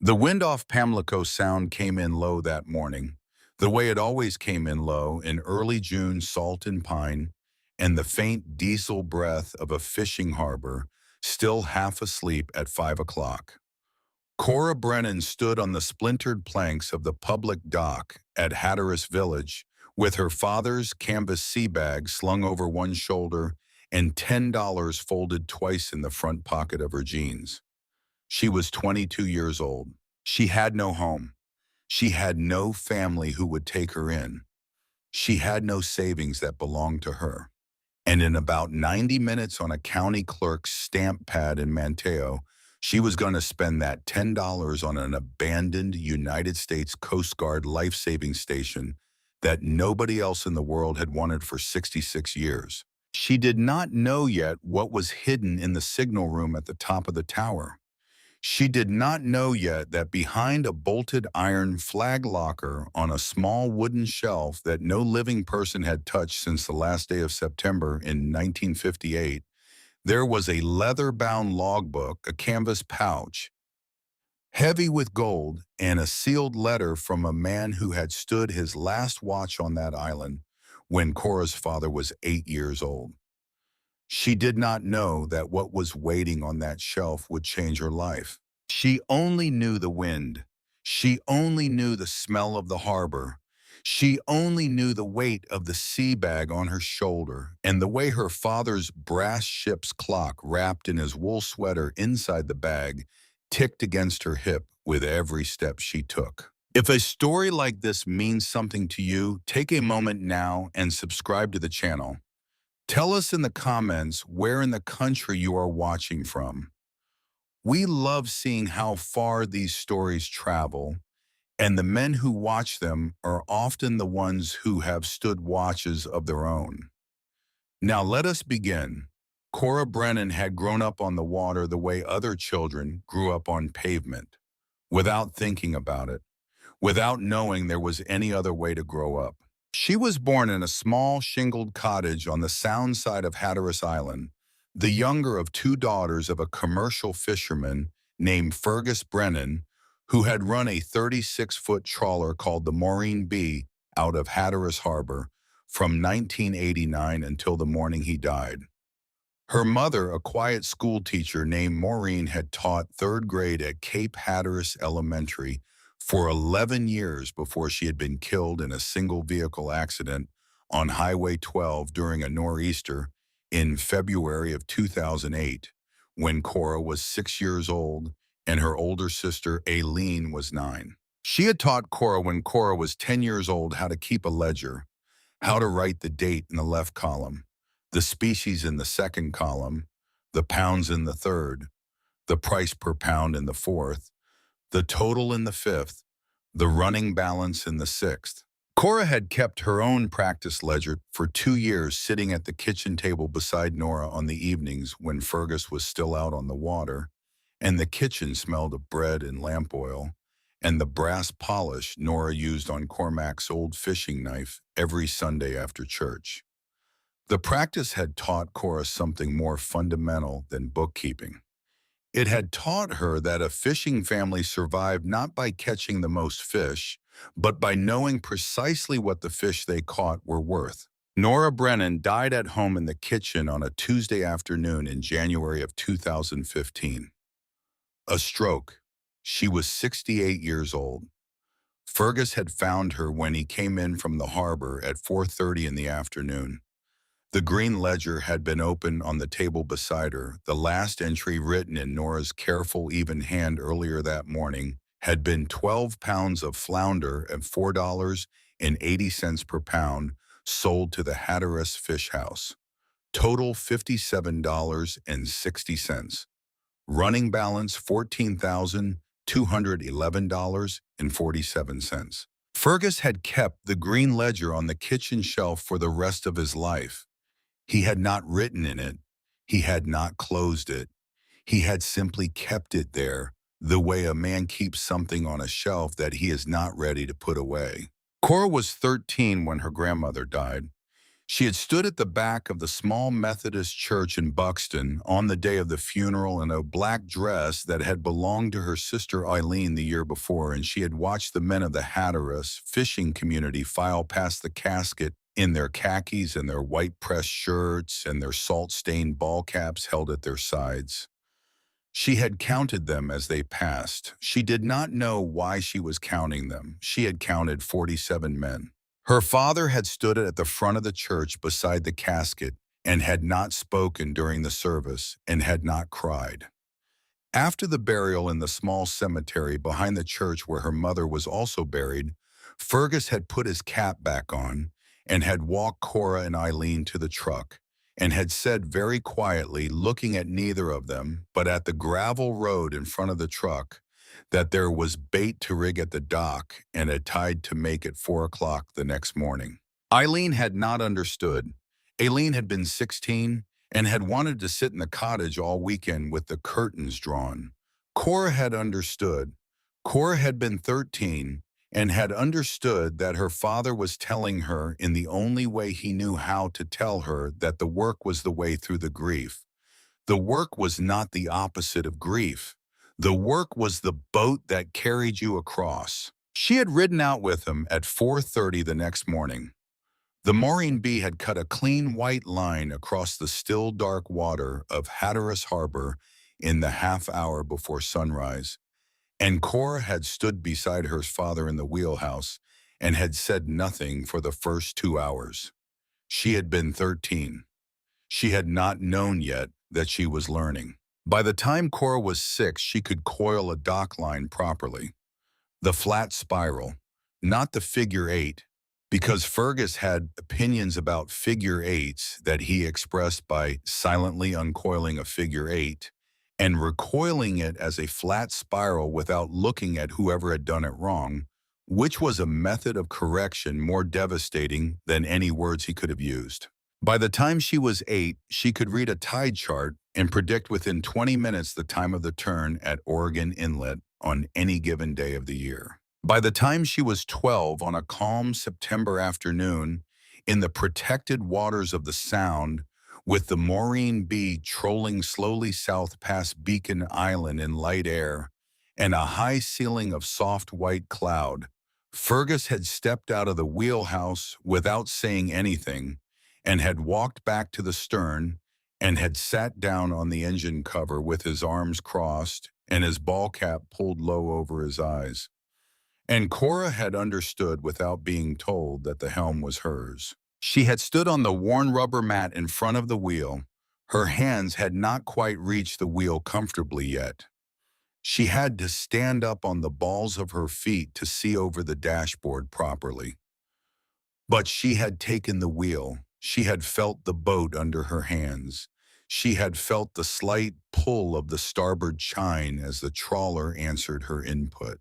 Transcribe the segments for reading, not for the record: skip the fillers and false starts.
The wind off Pamlico Sound came in low that morning, the way it always came in low in early June salt and pine, and the faint diesel breath of a fishing harbor, still half asleep at 5 o'clock. Cora Brennan stood on the splintered planks of the public dock at Hatteras Village, with her father's canvas sea bag slung over one shoulder and $10 folded twice in the front pocket of her jeans. She was 22 years old. She had no home. She had no family who would take her in. She had no savings that belonged to her. And in about 90 minutes on a county clerk's stamp pad in Manteo, she was going to spend that $10 on an abandoned United States Coast Guard life-saving station that nobody else in the world had wanted for 66 years. She did not know yet what was hidden in the signal room at the top of the tower. She did not know yet that behind a bolted iron flag locker on a small wooden shelf that no living person had touched since the last day of September in 1958, there was a leather-bound logbook, a canvas pouch, heavy with gold, and a sealed letter from a man who had stood his last watch on that island when Cora's father was 8 years old. She did not know that what was waiting on that shelf would change her life. She only knew the wind. She only knew the smell of the harbor. She only knew the weight of the sea bag on her shoulder and the way her father's brass ship's clock wrapped in his wool sweater inside the bag ticked against her hip with every step she took. If a story like this means something to you, take a moment now and subscribe to the channel. Tell us in the comments where in the country you are watching from. We love seeing how far these stories travel, and the men who watch them are often the ones who have stood watches of their own. Now let us begin. Cora Brennan had grown up on the water the way other children grew up on pavement, without thinking about it, without knowing there was any other way to grow up. She was born in a small shingled cottage on the sound side of Hatteras Island, the younger of two daughters of a commercial fisherman named Fergus Brennan, who had run a 36-foot trawler called the Maureen B out of Hatteras Harbor from 1989 until the morning he died. Her mother, a quiet school teacher named Maureen, had taught third grade at Cape Hatteras Elementary for 11 years before she had been killed in a single-vehicle accident on Highway 12 during a nor'easter in February of 2008, when Cora was 6 years old and her older sister Aileen was 9. She had taught Cora when Cora was 10 years old how to keep a ledger, how to write the date in the left column, the species in the second column, the pounds in the third, the price per pound in the fourth, the total in the fifth, the running balance in the sixth. Cora had kept her own practice ledger for 2 years, sitting at the kitchen table beside Nora on the evenings when Fergus was still out on the water, and the kitchen smelled of bread and lamp oil, and the brass polish Nora used on Cormac's old fishing knife every Sunday after church. The practice had taught Cora something more fundamental than bookkeeping. It had taught her that a fishing family survived not by catching the most fish, but by knowing precisely what the fish they caught were worth. Nora Brennan died at home in the kitchen on a Tuesday afternoon in January of 2015. A stroke. She was 68 years old. Fergus had found her when he came in from the harbor at 4:30 in the afternoon. The green ledger had been open on the table beside her. The last entry, written in Nora's careful, even hand earlier that morning, had been 12 pounds of flounder at $4.80 per pound sold to the Hatteras Fish House. Total $57.60. Running balance $14,211.47. Fergus had kept the green ledger on the kitchen shelf for the rest of his life. He had not written in it. He had not closed it. He had simply kept it there, the way a man keeps something on a shelf that he is not ready to put away. Cora was 13 when her grandmother died. She had stood at the back of the small Methodist church in Buxton on the day of the funeral in a black dress that had belonged to her sister Eileen the year before, and she had watched the men of the Hatteras fishing community file past the casket in their khakis and their white pressed shirts and their salt-stained ball caps held at their sides. She had counted them as they passed. She did not know why she was counting them. She had counted 47 men. Her father had stood at the front of the church beside the casket and had not spoken during the service and had not cried. After the burial in the small cemetery behind the church where her mother was also buried, Fergus had put his cap back on and had walked Cora and Eileen to the truck and had said very quietly, looking at neither of them, but at the gravel road in front of the truck, that there was bait to rig at the dock and a tide to make at 4 o'clock the next morning. Eileen had not understood. Aileen had been 16 and had wanted to sit in the cottage all weekend with the curtains drawn. Cora had understood. Cora had been 13 and had understood that her father was telling her in the only way he knew how to tell her that the work was the way through the grief. The work was not the opposite of grief. The work was the boat that carried you across. She had ridden out with him at 4:30 the next morning. The Maureen B had cut a clean white line across the still dark water of Hatteras Harbor in the half hour before sunrise, and Cora had stood beside her father in the wheelhouse and had said nothing for the first 2 hours. She had been 13. She had not known yet that she was learning. By the time Cora was 6, she could coil a dock line properly. The flat spiral, not the figure eight, because Fergus had opinions about figure eights that he expressed by silently uncoiling a figure eight and recoiling it as a flat spiral without looking at whoever had done it wrong, which was a method of correction more devastating than any words he could have used. By the time she was 8, she could read a tide chart and predict within 20 minutes the time of the turn at Oregon Inlet on any given day of the year. By the time she was 12, on a calm September afternoon, in the protected waters of the Sound, with the Maureen B trolling slowly south past Beacon Island in light air, and a high ceiling of soft white cloud, Fergus had stepped out of the wheelhouse without saying anything and had walked back to the stern and had sat down on the engine cover with his arms crossed and his ball cap pulled low over his eyes. And Cora had understood without being told that the helm was hers. She had stood on the worn rubber mat in front of the wheel. Her hands had not quite reached the wheel comfortably yet. She had to stand up on the balls of her feet to see over the dashboard properly. But she had taken the wheel. She had felt the boat under her hands. She had felt the slight pull of the starboard chine as the trawler answered her input.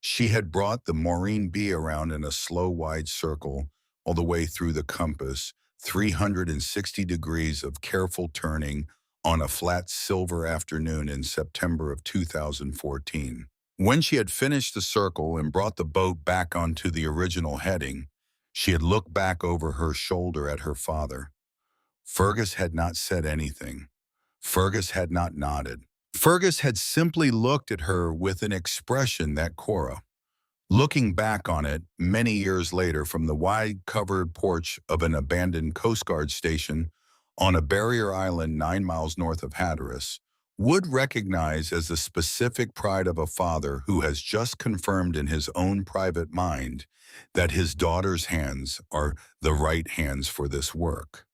She had brought the Maureen B around in a slow, wide circle all the way through the compass, 360 degrees of careful turning on a flat silver afternoon in September of 2014. When she had finished the circle and brought the boat back onto the original heading, she had looked back over her shoulder at her father. Fergus had not said anything. Fergus had not nodded. Fergus had simply looked at her with an expression that Cora, looking back on it many years later from the wide-covered porch of an abandoned Coast Guard station on a barrier island 9 miles north of Hatteras, would recognize as the specific pride of a father who has just confirmed in his own private mind that his daughter's hands are the right hands for this work.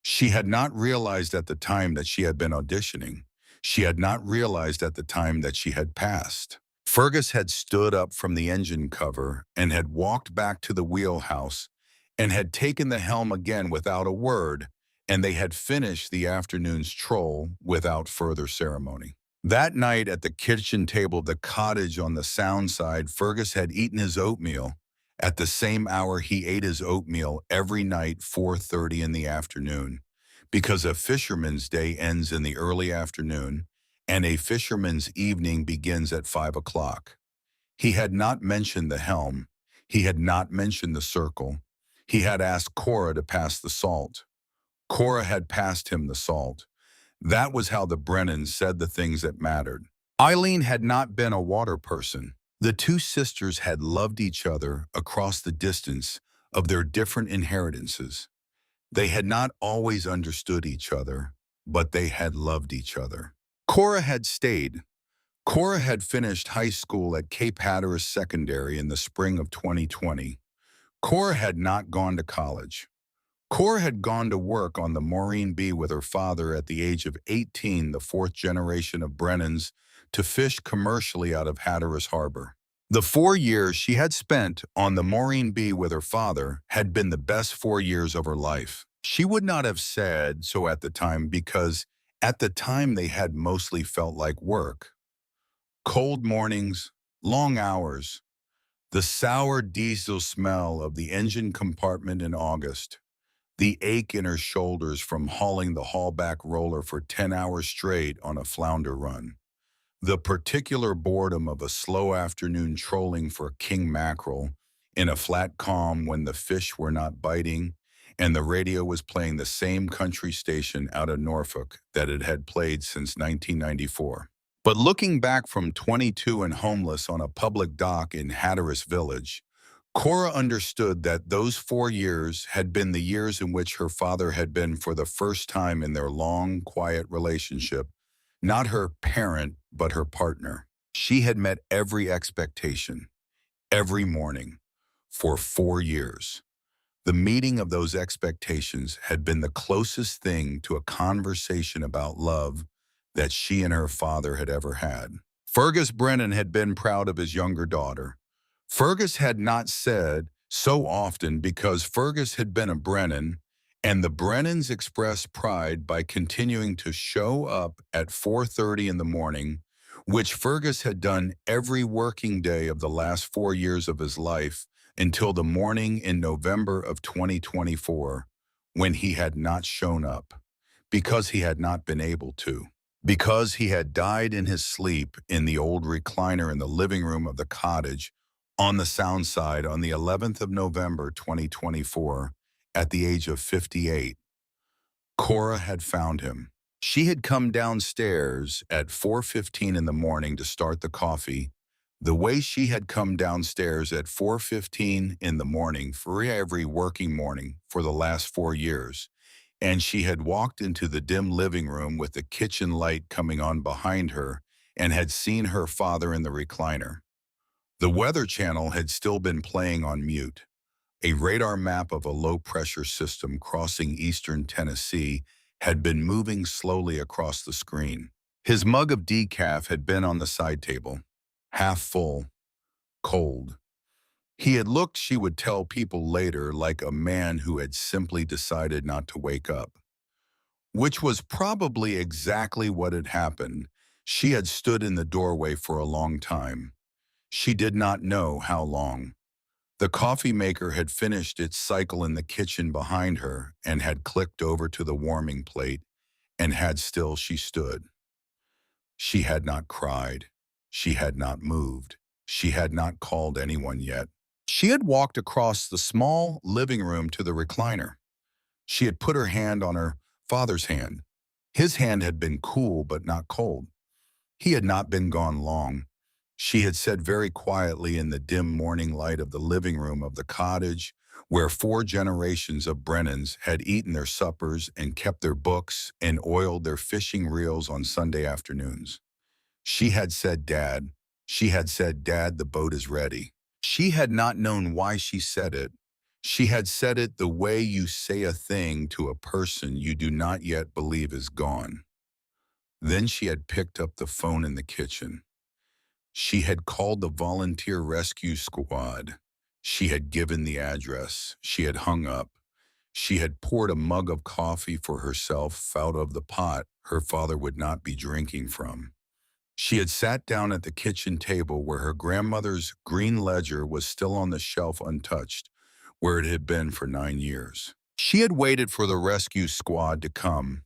She had not realized at the time that she had been auditioning. She had not realized at the time that she had passed. Fergus had stood up from the engine cover and had walked back to the wheelhouse and had taken the helm again without a word, and they had finished the afternoon's troll without further ceremony. That night at the kitchen table of the cottage on the Sound side, Fergus had eaten his oatmeal at the same hour he ate his oatmeal every night, 4:30 in the afternoon, because a fisherman's day ends in the early afternoon and a fisherman's evening begins at 5 o'clock. He had not mentioned the helm. He had not mentioned the circle. He had asked Cora to pass the salt. Cora had passed him the salt. That was how the Brennans said the things that mattered. Eileen had not been a water person. The two sisters had loved each other across the distance of their different inheritances. They had not always understood each other, but they had loved each other. Cora had stayed. Cora had finished high school at Cape Hatteras Secondary in the spring of 2020. Cora had not gone to college. Cora had gone to work on the Maureen B with her father at the age of 18, the fourth generation of Brennans, to fish commercially out of Hatteras Harbor. The 4 years she had spent on the Maureen B with her father had been the best 4 years of her life. She would not have said so at the time because at the time they had mostly felt like work. Cold mornings, long hours, the sour diesel smell of the engine compartment in August, the ache in her shoulders from hauling the haulback roller for 10 hours straight on a flounder run. The particular boredom of a slow afternoon trolling for king mackerel in a flat calm when the fish were not biting and the radio was playing the same country station out of Norfolk that it had played since 1994. But looking back from 22 and homeless on a public dock in Hatteras Village, Cora understood that those 4 years had been the years in which her father had been for the first time in their long, quiet relationship, not her parent, but her partner. She had met every expectation, every morning, for 4 years. The meeting of those expectations had been the closest thing to a conversation about love that she and her father had ever had. Fergus Brennan had been proud of his younger daughter. Fergus had not said so often because Fergus had been a Brennan, and the Brennans expressed pride by continuing to show up at 4:30 in the morning, which Fergus had done every working day of the last 4 years of his life until the morning in November of 2024, when he had not shown up, because he had not been able to. Because he had died in his sleep in the old recliner in the living room of the cottage on the Sound Side on the 11th of November 2024 at the age of 58. Cora had found him. She had come downstairs at 4:15 in the morning to start the coffee, the way she had come downstairs at 4:15 in the morning for every working morning for the last 4 years. And she had walked into the dim living room with the kitchen light coming on behind her and had seen her father in the recliner. The Weather Channel had still been playing on mute. A radar map of a low-pressure system crossing eastern Tennessee had been moving slowly across the screen. His mug of decaf had been on the side table, half full, cold. He had looked, she would tell people later, like a man who had simply decided not to wake up. Which was probably exactly what had happened. She had stood in the doorway for a long time. She did not know how long. The coffee maker had finished its cycle in the kitchen behind her and had clicked over to the warming plate, and had still she stood. She had not cried. She had not moved. She had not called anyone yet. She had walked across the small living room to the recliner. She had put her hand on her father's hand. His hand had been cool but not cold. He had not been gone long. She had said very quietly in the dim morning light of the living room of the cottage, where 4 generations of Brennans had eaten their suppers and kept their books and oiled their fishing reels on Sunday afternoons. She had said, "Dad." She had said, "Dad, the boat is ready." She had not known why she said it. She had said it the way you say a thing to a person you do not yet believe is gone. Then she had picked up the phone in the kitchen. She had called the volunteer rescue squad. She had given the address. She had hung up. She had poured a mug of coffee for herself out of the pot her father would not be drinking from. She had sat down at the kitchen table where her grandmother's green ledger was still on the shelf untouched, where it had been for 9 years. She had waited for the rescue squad to come.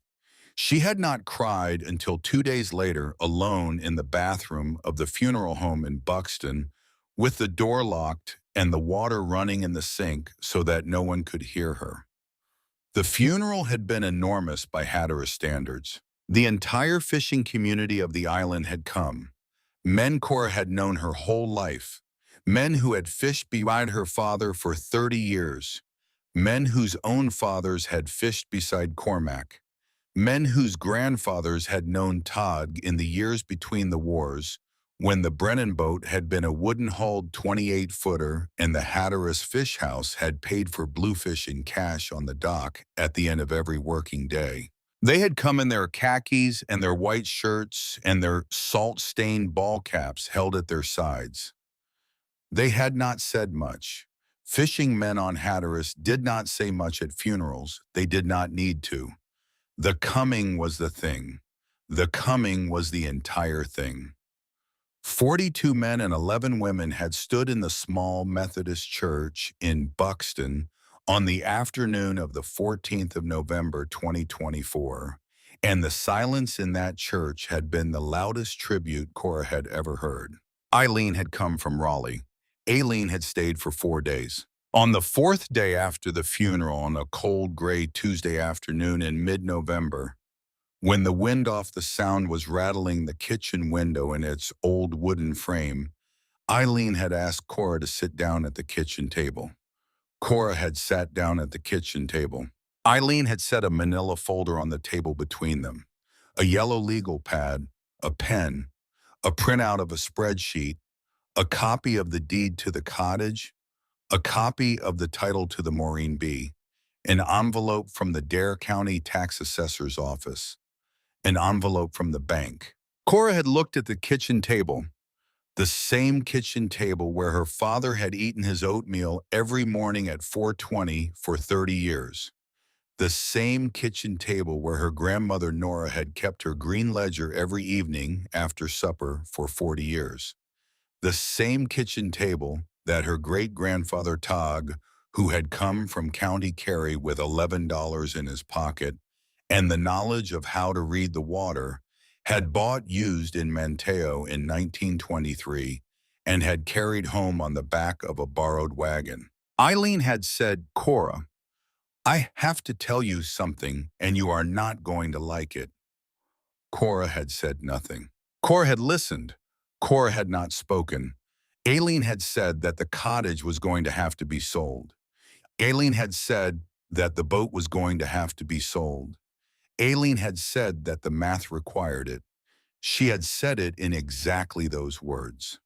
She had not cried until 2 days later, alone in the bathroom of the funeral home in Buxton, with the door locked and the water running in the sink so that no one could hear her. The funeral had been enormous by Hatteras standards. The entire fishing community of the island had come. Men Cora had known her whole life. Men who had fished beside her father for 30 years. Men whose own fathers had fished beside Cormac. Men whose grandfathers had known Todd in the years between the wars, when the Brennan boat had been a wooden-hulled 28-footer and the Hatteras Fish House had paid for bluefish in cash on the dock at the end of every working day. They had come in their khakis and their white shirts and their salt-stained ball caps held at their sides. They had not said much. Fishing men on Hatteras did not say much at funerals. They did not need to. The coming was the thing. The coming was the entire thing. 42 men and 11 women had stood in the small Methodist church in Buxton on the afternoon of the 14th of November 2024, and the silence in that church had been the loudest tribute Cora had ever heard. Eileen had come from Raleigh. Aileen had stayed for 4 days. On the 4th day after the funeral, on a cold gray Tuesday afternoon in mid-November, when the wind off the Sound was rattling the kitchen window in its old wooden frame, Eileen had asked Cora to sit down at the kitchen table. Cora had sat down at the kitchen table. Eileen had set a manila folder on the table between them, a yellow legal pad, a pen, a printout of a spreadsheet, a copy of the deed to the cottage, a copy of the title to the Maureen B., an envelope from the Dare County Tax Assessor's office, an envelope from the bank. Cora had looked at the kitchen table, the same kitchen table where her father had eaten his oatmeal every morning at 4:20 for 30 years. The same kitchen table where her grandmother Nora had kept her green ledger every evening after supper for 40 years. The same kitchen table that her great-grandfather Tog, who had come from County Kerry with $11 in his pocket and the knowledge of how to read the water, had bought used in Manteo in 1923 and had carried home on the back of a borrowed wagon. Eileen had said, "Cora, I have to tell you something and you are not going to like it." Cora had said nothing. Cora had listened. Cora had not spoken. Aileen had said that the cottage was going to have to be sold. Aileen had said that the boat was going to have to be sold. Aileen had said that the math required it. She had said it in exactly those words.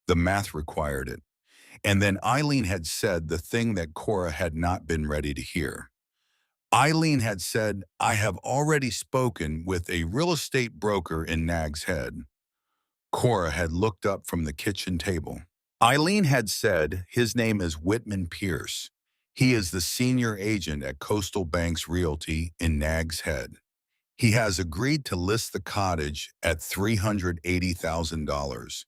The math required it. And then Eileen had said the thing that Cora had not been ready to hear. Eileen had said, "I have already spoken with a real estate broker in Nag's Head." Cora had looked up from the kitchen table. Eileen had said, "His name is Whitman Pierce. He is the senior agent at Coastal Banks Realty in Nag's Head. He has agreed to list the cottage at $380,000.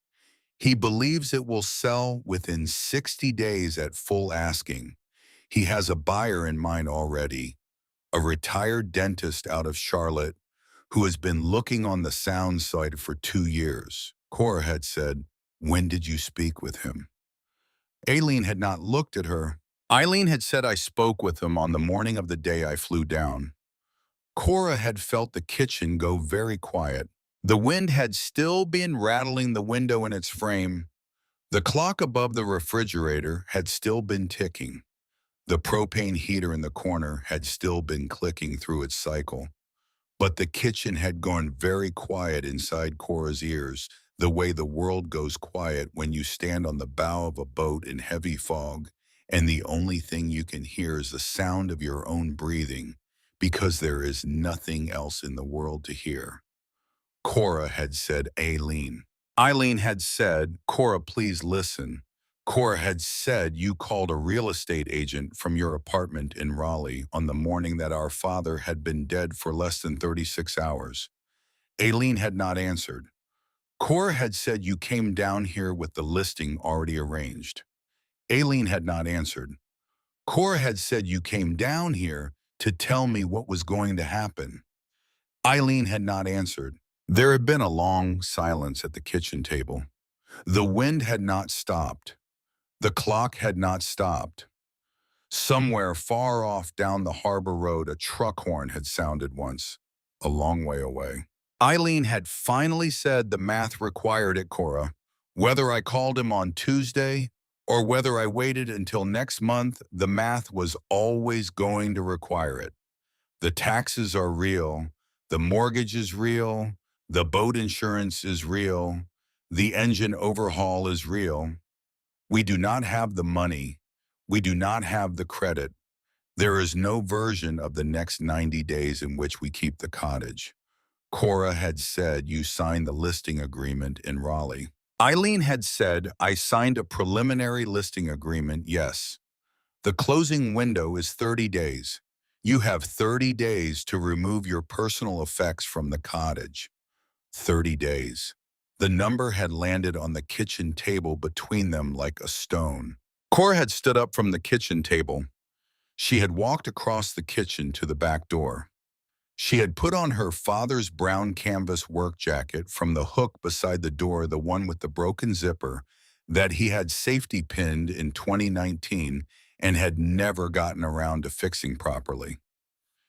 He believes it will sell within 60 days at full asking. He has a buyer in mind already, a retired dentist out of Charlotte who has been looking on the Sound site for 2 years." Cora had said, "When did you speak with him?" Aileen had not looked at her. Eileen had said, "I spoke with him on the morning of the day I flew down." Cora had felt the kitchen go very quiet. The wind had still been rattling the window in its frame. The clock above the refrigerator had still been ticking. The propane heater in the corner had still been clicking through its cycle. But the kitchen had gone very quiet inside Cora's ears, the way the world goes quiet when you stand on the bow of a boat in heavy fog, and the only thing you can hear is the sound of your own breathing, because there is nothing else in the world to hear. Cora had said, "Aileen." Eileen had said, "Cora, please listen." Cora had said, "You called a real estate agent from your apartment in Raleigh on the morning that our father had been dead for less than 36 hours. Aileen had not answered. Cora had said, "You came down here with the listing already arranged." Aileen had not answered. Cora had said, "You came down here to tell me what was going to happen." Eileen had not answered. There had been a long silence at the kitchen table. The wind had not stopped. The clock had not stopped. Somewhere far off down the harbor road, a truck horn had sounded once, a long way away. Eileen had finally said the math required it, Cora. Whether I called him on Tuesday or whether I waited until next month, the math was always going to require it. The taxes are real. The mortgage is real. The boat insurance is real. The engine overhaul is real. We do not have the money. We do not have the credit. There is no version of the next 90 days in which we keep the cottage. Cora had said you signed the listing agreement in Raleigh. Eileen had said I signed a preliminary listing agreement, yes. The closing window is 30 days. You have 30 days to remove your personal effects from the cottage. 30 days. The number had landed on the kitchen table between them like a stone. Cora had stood up from the kitchen table. She had walked across the kitchen to the back door. She had put on her father's brown canvas work jacket from the hook beside the door, the one with the broken zipper that he had safety pinned in 2019 and had never gotten around to fixing properly.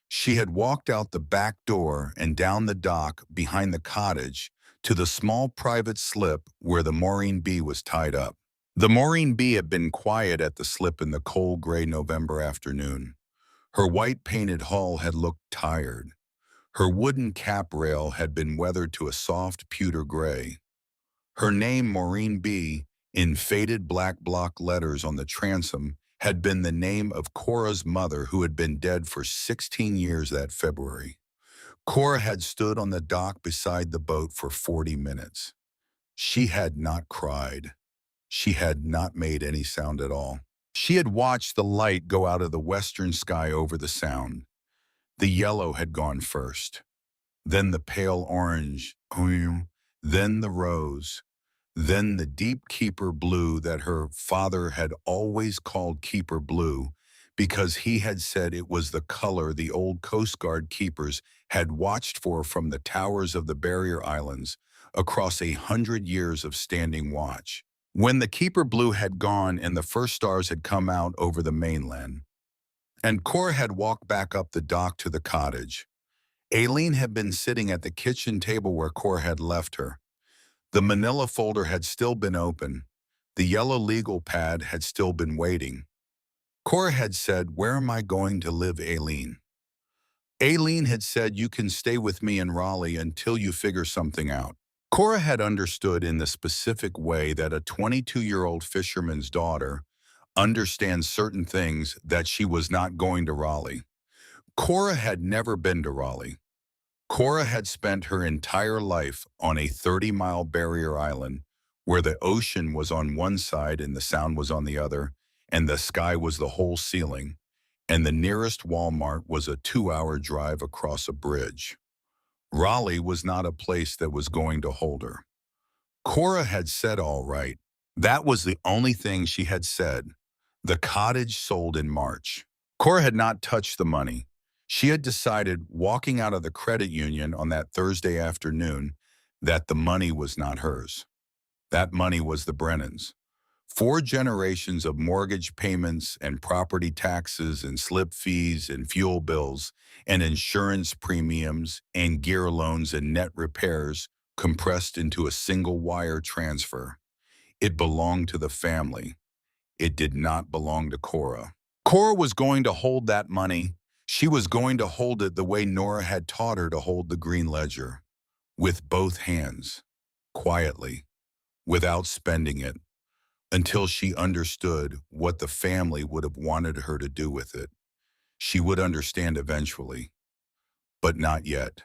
She had walked out the back door and down the dock behind the cottage to the small private slip where the Maureen B was tied up. The Maureen B had been quiet at the slip in the cold gray November afternoon. Her white painted hull had looked tired. Her wooden cap rail had been weathered to a soft pewter gray. Her name, Maureen B., in faded black block letters on the transom, had been the name of Cora's mother, who had been dead for 16 years that February. Cora had stood on the dock beside the boat for 40 minutes. She had not cried. She had not made any sound at all. She had watched the light go out of the western sky over the sound. The yellow had gone first, then the pale orange, then the rose, then the deep keeper blue that her father had always called keeper blue because he had said it was the color the old Coast Guard keepers had watched for from the towers of the barrier islands across 100 years of standing watch. When the keeper blue had gone and the first stars had come out over the mainland, and Cora had walked back up the dock to the cottage, Aileen had been sitting at the kitchen table where Cora had left her. The manila folder had still been open. The yellow legal pad had still been waiting. Cora had said, "Where am I going to live, Aileen?" Aileen had said, "You can stay with me in Raleigh until you figure something out." Cora had understood in the specific way that a 22-year-old fisherman's daughter understands certain things that she was not going to Raleigh. Cora had never been to Raleigh. Cora had spent her entire life on a 30-mile barrier island where the ocean was on one side and the sound was on the other, and the sky was the whole ceiling, and the nearest Walmart was a 2-hour drive across a bridge. Raleigh was not a place that was going to hold her. Cora had said all right. That was the only thing she had said. The cottage sold in March. Cora had not touched the money. She had decided, walking out of the credit union on that Thursday afternoon, that the money was not hers. That money was the Brennans. 4 generations of mortgage payments and property taxes and slip fees and fuel bills and insurance premiums and gear loans and net repairs compressed into a single wire transfer. It belonged to the family. It did not belong to Cora. Cora was going to hold that money. She was going to hold it the way Nora had taught her to hold the green ledger, with both hands, quietly, without spending it, until she understood what the family would have wanted her to do with it. She would understand eventually, but not yet.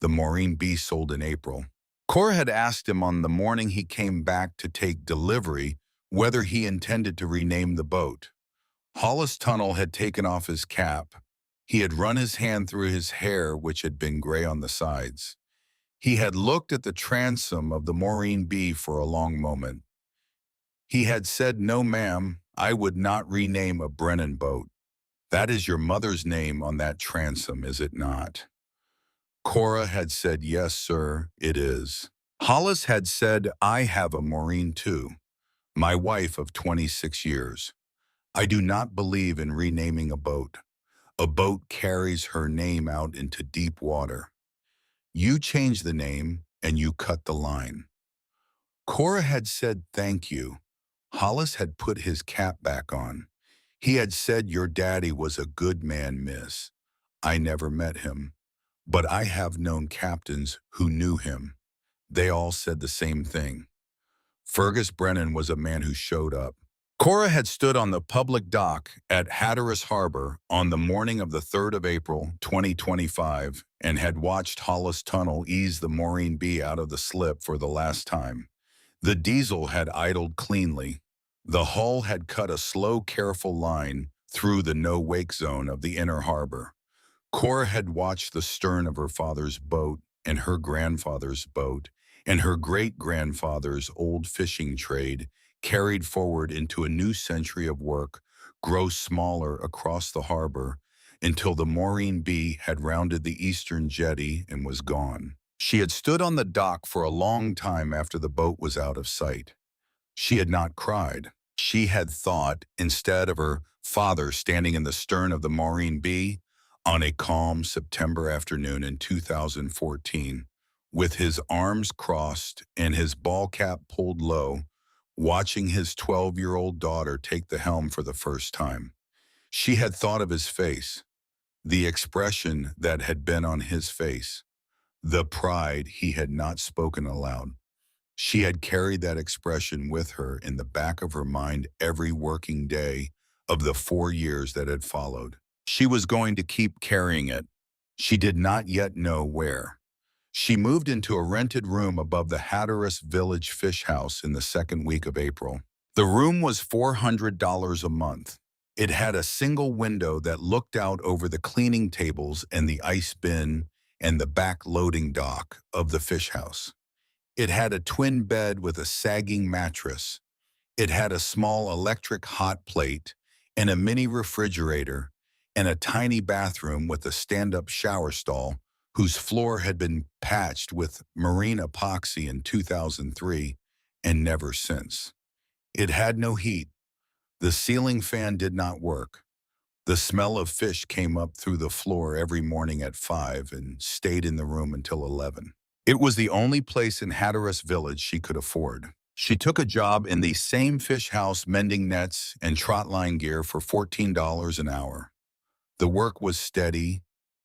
The Maureen B sold in April. Cora had asked him on the morning he came back to take delivery whether he intended to rename the boat. Hollis Tunnel had taken off his cap. He had run his hand through his hair, which had been gray on the sides. He had looked at the transom of the Maureen B for a long moment. He had said, "No, ma'am, I would not rename a Brennan boat. That is your mother's name on that transom, is it not?" Cora had said, "Yes, sir, it is." Hollis had said, "I have a Maureen too. My wife of 26 years. I do not believe in renaming a boat. A boat carries her name out into deep water. You change the name and you cut the line. Cora had said thank you. Hollis had put his cap back on. He had said your daddy was a good man, miss. I never met him, but I have known captains who knew him. They all said the same thing. Fergus Brennan was a man who showed up. Cora had stood on the public dock at Hatteras Harbor on the morning of the 3rd of April, 2025, and had watched Hollis Tunnel ease the Maureen B out of the slip for the last time. The diesel had idled cleanly. The hull had cut a slow, careful line through the no-wake zone of the inner harbor. Cora had watched the stern of her father's boat and her grandfather's boat and her great-grandfather's old fishing trade carried forward into a new century of work grow smaller across the harbor until the Maureen B had rounded the eastern jetty and was gone. She had stood on the dock for a long time after the boat was out of sight. She had not cried. She had thought, instead of her father standing in the stern of the Maureen B on a calm September afternoon in 2014, with his arms crossed and his ball cap pulled low, watching his 12-year-old daughter take the helm for the first time. She had thought of his face, the expression that had been on his face, the pride he had not spoken aloud. She had carried that expression with her in the back of her mind every working day of the 4 years that had followed. She was going to keep carrying it. She did not yet know where. She moved into a rented room above the Hatteras Village Fish House in the second week of April. The room was $400 a month. It had a single window that looked out over the cleaning tables and the ice bin and the back loading dock of the fish house. It had a twin bed with a sagging mattress. It had a small electric hot plate and a mini refrigerator and a tiny bathroom with a stand-up shower stall whose floor had been patched with marine epoxy in 2003 and never since. It had no heat. The ceiling fan did not work. The smell of fish came up through the floor every morning at 5 and stayed in the room until 11. It was the only place in Hatteras Village she could afford. She took a job in the same fish house mending nets and trotline gear for $14 an hour. The work was steady.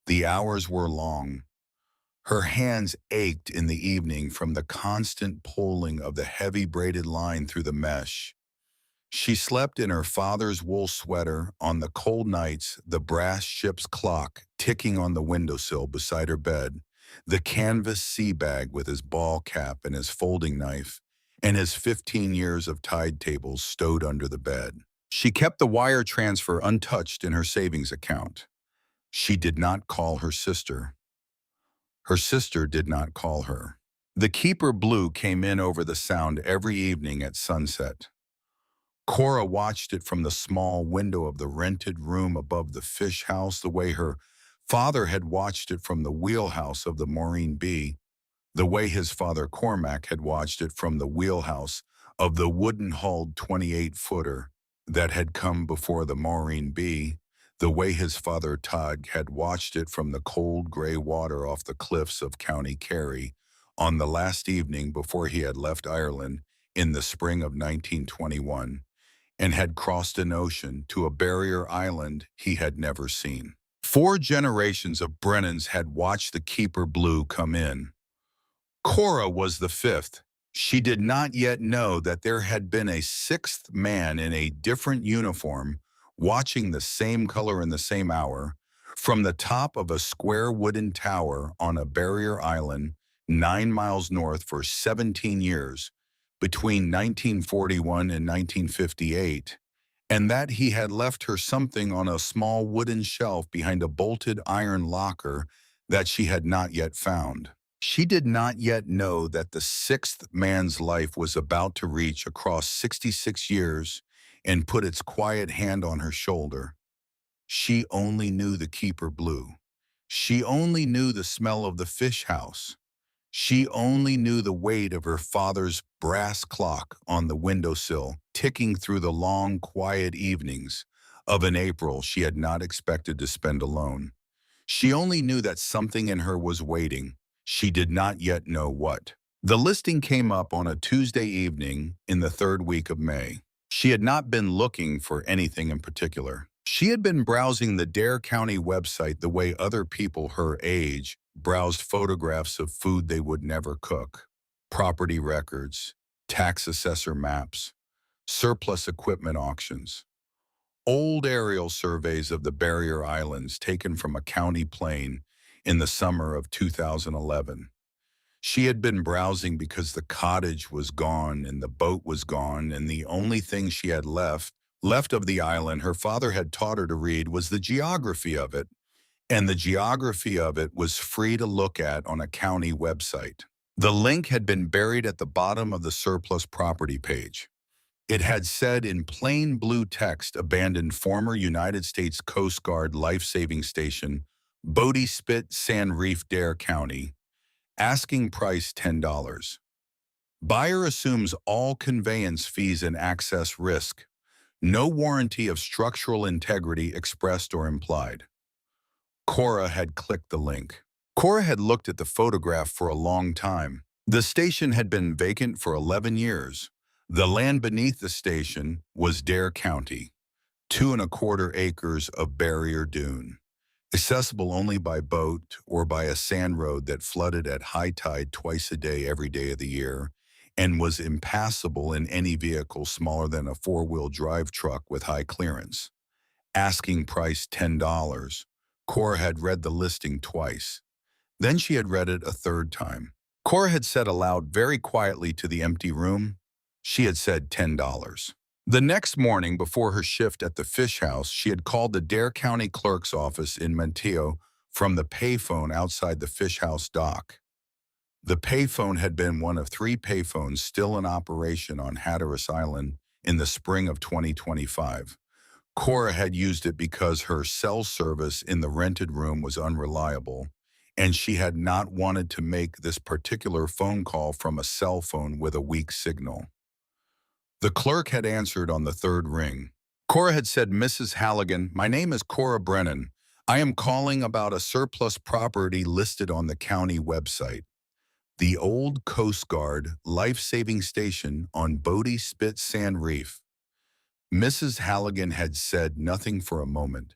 The hours were long. Her hands ached in the evening from the constant pulling of the heavy braided line through the mesh. She slept in her father's wool sweater on the cold nights, the brass ship's clock ticking on the windowsill beside her bed, the canvas sea bag with his ball cap and his folding knife, and his 15 years of tide tables stowed under the bed. She kept the wire transfer untouched in her savings account. She did not call her sister. Her sister did not call her. The Keeper Blue came in over the sound every evening at sunset. Cora watched it from the small window of the rented room above the fish house the way her father had watched it from the wheelhouse of the Maureen B, the way his father Cormac had watched it from the wheelhouse of the wooden-hulled 28-footer that had come before the Maureen B, the way his father Todd had watched it from the cold gray water off the cliffs of County Kerry on the last evening before he had left Ireland in the spring of 1921 and had crossed an ocean to a barrier island he had never seen. 4 generations of Brennans had watched the Keeper Blue come in. Cora was the 5th. She did not yet know that there had been a 6th man in a different uniform watching the same color in the same hour from the top of a square wooden tower on a barrier island 9 miles north for 17 years between 1941 and 1958, and that he had left her something on a small wooden shelf behind a bolted iron locker that she had not yet found. She did not yet know that the 6th man's life was about to reach across 66 years and put its quiet hand on her shoulder. She only knew the Keeper Blue. She only knew the smell of the fish house. She only knew the weight of her father's brass clock on the windowsill ticking through the long, quiet evenings of an April she had not expected to spend alone. She only knew that something in her was waiting. She did not yet know what. The listing came up on a Tuesday evening in the third week of May. She had not been looking for anything in particular. She had been browsing the Dare County website the way other people her age browsed photographs of food they would never cook, property records, tax assessor maps, surplus equipment auctions, old aerial surveys of the barrier islands taken from a county plane in the summer of 2011. She had been browsing because the cottage was gone and the boat was gone, and the only thing she had left of the island her father had taught her to read was the geography of it, and the geography of it was free to look at on a county website. The link had been buried at the bottom of the surplus property page. It had said in plain blue text, abandoned former United States Coast Guard life-saving station, Bodie Spit, Sand Reef, Dare County, asking price $10. Buyer assumes all conveyance fees and access risk. No warranty of structural integrity expressed or implied. Cora had clicked the link. Cora had looked at the photograph for a long time. The station had been vacant for 11 years. The land beneath the station was Dare County, 2¼ acres of barrier dune, accessible only by boat or by a sand road that flooded at high tide twice a day every day of the year, and was impassable in any vehicle smaller than a four-wheel drive truck with high clearance. Asking price $10. Cora had read the listing twice. Then she had read it a third time. Cora had said aloud very quietly to the empty room, she had said $10. The next morning before her shift at the fish house, she had called the Dare County clerk's office in Manteo from the payphone outside the fish house dock. The payphone had been one of 3 payphones still in operation on Hatteras Island in the spring of 2025. Cora had used it because her cell service in the rented room was unreliable, and she had not wanted to make this particular phone call from a cell phone with a weak signal. The clerk had answered on the third ring. Cora had said, "Mrs. Halligan, my name is Cora Brennan. I am calling about a surplus property listed on the county website. The old Coast Guard life-saving station on Bodie Spit Sand Reef." Mrs. Halligan had said nothing for a moment.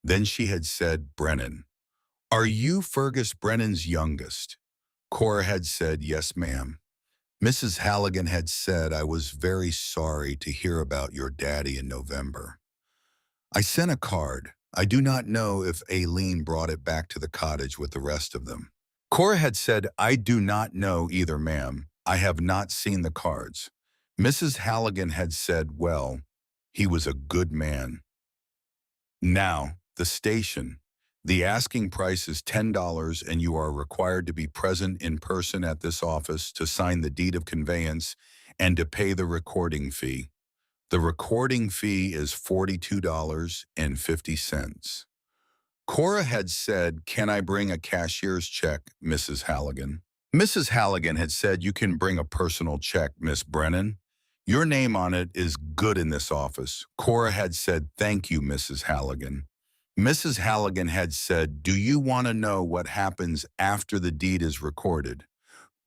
Then she had said, "Brennan. Are you Fergus Brennan's youngest?" Cora had said, "Yes, ma'am." Mrs. Halligan had said, "I was very sorry to hear about your daddy in November. I sent a card. I do not know if Aileen brought it back to the cottage with the rest of them." Cora had said, "I do not know either, ma'am. I have not seen the cards." Mrs. Halligan had said, "Well, he was a good man." Now, the station. The asking price is $10, and you are required to be present in person at this office to sign the deed of conveyance and to pay the recording fee. The recording fee is $42.50. Cora had said, "Can I bring a cashier's check, Mrs. Halligan?" Mrs. Halligan had said, "You can bring a personal check, Miss Brennan. Your name on it is good in this office." Cora had said, "Thank you, Mrs. Halligan." Mrs. Halligan had said, "Do you want to know what happens after the deed is recorded?"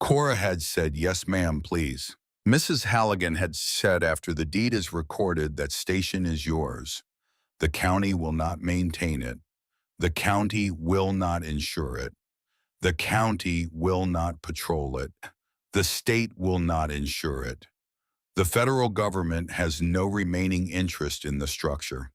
Cora had said, "Yes, ma'am, please." Mrs. Halligan had said, "After the deed is recorded, that station is yours. The county will not maintain it. The county will not insure it. The county will not patrol it. The state will not insure it. The federal government has no remaining interest in the structure.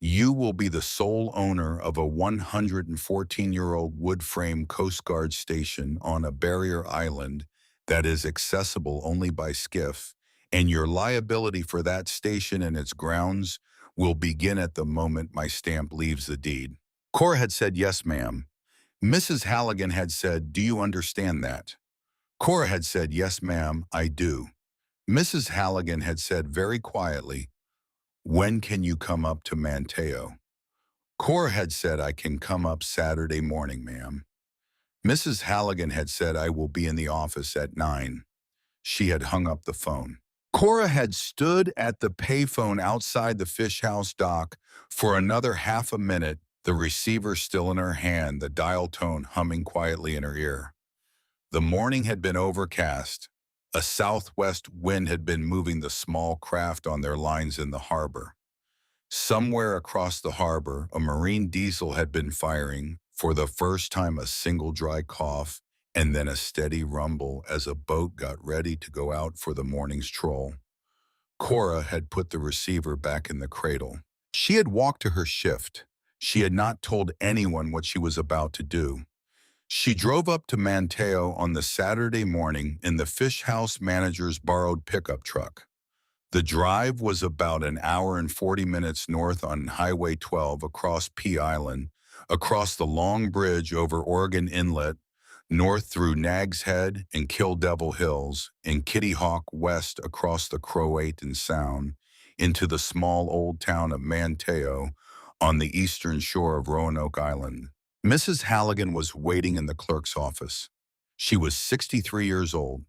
You will be the sole owner of a 114-year-old wood frame Coast Guard station on a barrier island that is accessible only by skiff, and your liability for that station and its grounds will begin at the moment my stamp leaves the deed." Cora had said, "Yes, ma'am." Mrs. Halligan had said, "Do you understand that?" Cora had said, "Yes, ma'am, I do." Mrs. Halligan had said very quietly, "When can you come up to Manteo?" Cora had said, "I can come up Saturday morning, ma'am." Mrs. Halligan had said, "I will be in the office at 9. She had hung up the phone. Cora had stood at the payphone outside the fish house dock for another half a minute, the receiver still in her hand, the dial tone humming quietly in her ear. The morning had been overcast. A southwest wind had been moving the small craft on their lines in the harbor. Somewhere across the harbor, a marine diesel had been firing, for the first time a single dry cough, and then a steady rumble as a boat got ready to go out for the morning's troll. Cora had put the receiver back in the cradle. She had walked to her shift. She had not told anyone what she was about to do. She drove up to Manteo on the Saturday morning in the fish house manager's borrowed pickup truck. The drive was about an hour and 40 minutes north on Highway 12 across Pea Island, across the long bridge over Oregon Inlet, north through Nags Head and Kill Devil Hills, and Kitty Hawk west across the Croatan Sound, into the small old town of Manteo on the eastern shore of Roanoke Island. Mrs. Halligan was waiting in the clerk's office. She was 63 years old.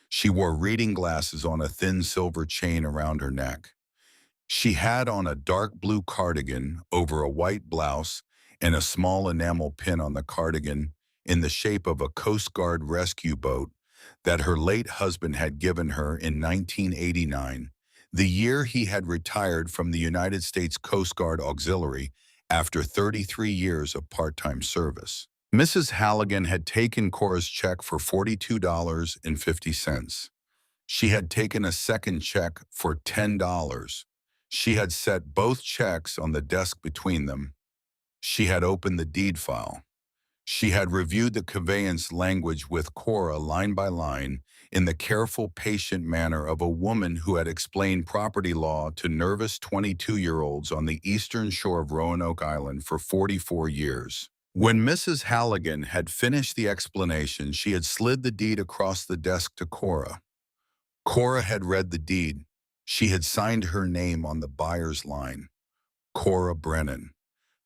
She wore reading glasses on a thin silver chain around her neck. She had on a dark blue cardigan over a white blouse and a small enamel pin on the cardigan in the shape of a Coast Guard rescue boat that her late husband had given her in 1989, the year he had retired from the United States Coast Guard Auxiliary after 33 years of part-time service. Mrs. Halligan had taken Cora's check for $42.50. She had taken a second check for $10. She had set both checks on the desk between them. She had opened the deed file. She had reviewed the conveyance language with Cora line by line in the careful, patient manner of a woman who had explained property law to nervous 22-year-olds on the eastern shore of Roanoke Island for 44 years. When Mrs. Halligan had finished the explanation, she had slid the deed across the desk to Cora. Cora had read the deed. She had signed her name on the buyer's line, Cora Brennan,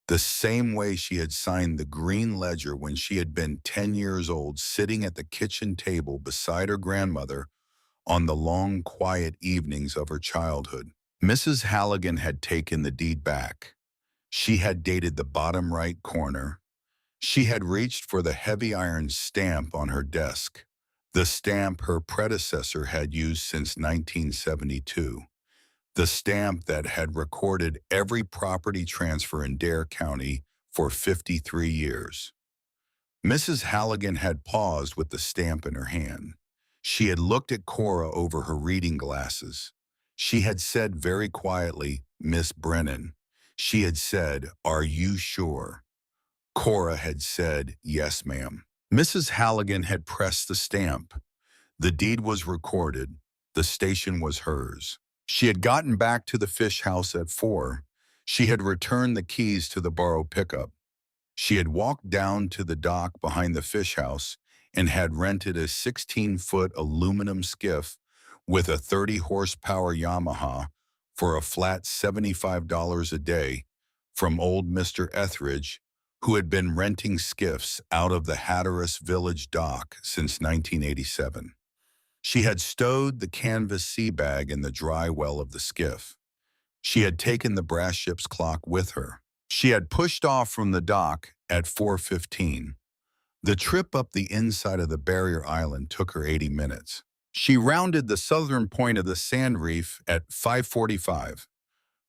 the same way she had signed the green ledger when she had been 10 years old, sitting at the kitchen table beside her grandmother on the long, quiet evenings of her childhood. Mrs. Halligan had taken the deed back. She had dated the bottom right corner. She had reached for the heavy iron stamp on her desk, the stamp her predecessor had used since 1972, the stamp that had recorded every property transfer in Dare County for 53 years. Mrs. Halligan had paused with the stamp in her hand. She had looked at Cora over her reading glasses. She had said very quietly, "Miss Brennan." She had said, "Are you sure?" Cora had said, "Yes, ma'am." Mrs. Halligan had pressed the stamp. The deed was recorded. The station was hers. She had gotten back to the fish house at 4. She had returned the keys to the borrowed pickup. She had walked down to the dock behind the fish house and had rented a 16-foot aluminum skiff with a 30-horsepower Yamaha for a flat $75 a day from old Mr. Etheridge, who had been renting skiffs out of the Hatteras Village dock since 1987. She had stowed the canvas sea bag in the dry well of the skiff. She had taken the brass ship's clock with her. She had pushed off from the dock at 4:15. The trip up the inside of the barrier island took her 80 minutes. She rounded the southern point of the sand reef at 5:45.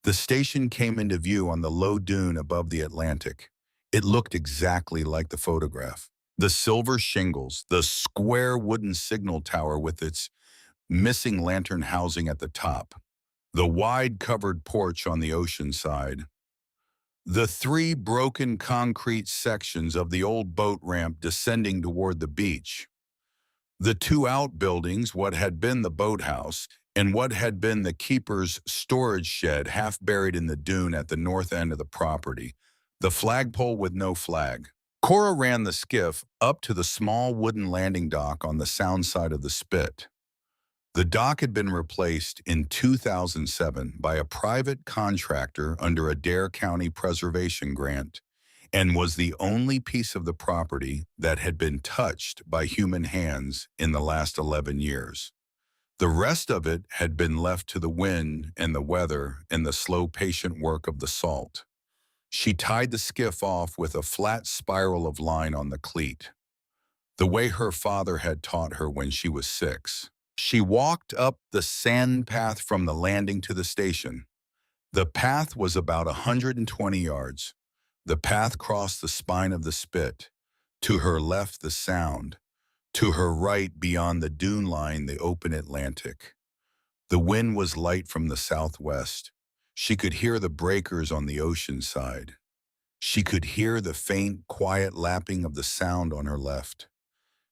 The station came into view on the low dune above the Atlantic. It looked exactly like the photograph. The silver shingles, the square wooden signal tower with its missing lantern housing at the top, the wide covered porch on the ocean side, the 3 broken concrete sections of the old boat ramp descending toward the beach, the 2 outbuildings, what had been the boathouse, and what had been the keeper's storage shed half buried in the dune at the north end of the property, the flagpole with no flag. Cora ran the skiff up to the small wooden landing dock on the sound side of the spit. The dock had been replaced in 2007 by a private contractor under a Dare County preservation grant and was the only piece of the property that had been touched by human hands in the last 11 years. The rest of it had been left to the wind and the weather and the slow, patient work of the salt. She tied the skiff off with a flat spiral of line on the cleat, the way her father had taught her when she was 6. She walked up the sand path from the landing to the station. The path was about 120 yards. The path crossed the spine of the spit. To her left, the Sound. To her right, beyond the dune line, the open Atlantic. The wind was light from the southwest. She could hear the breakers on the ocean side. She could hear the faint, quiet lapping of the Sound on her left.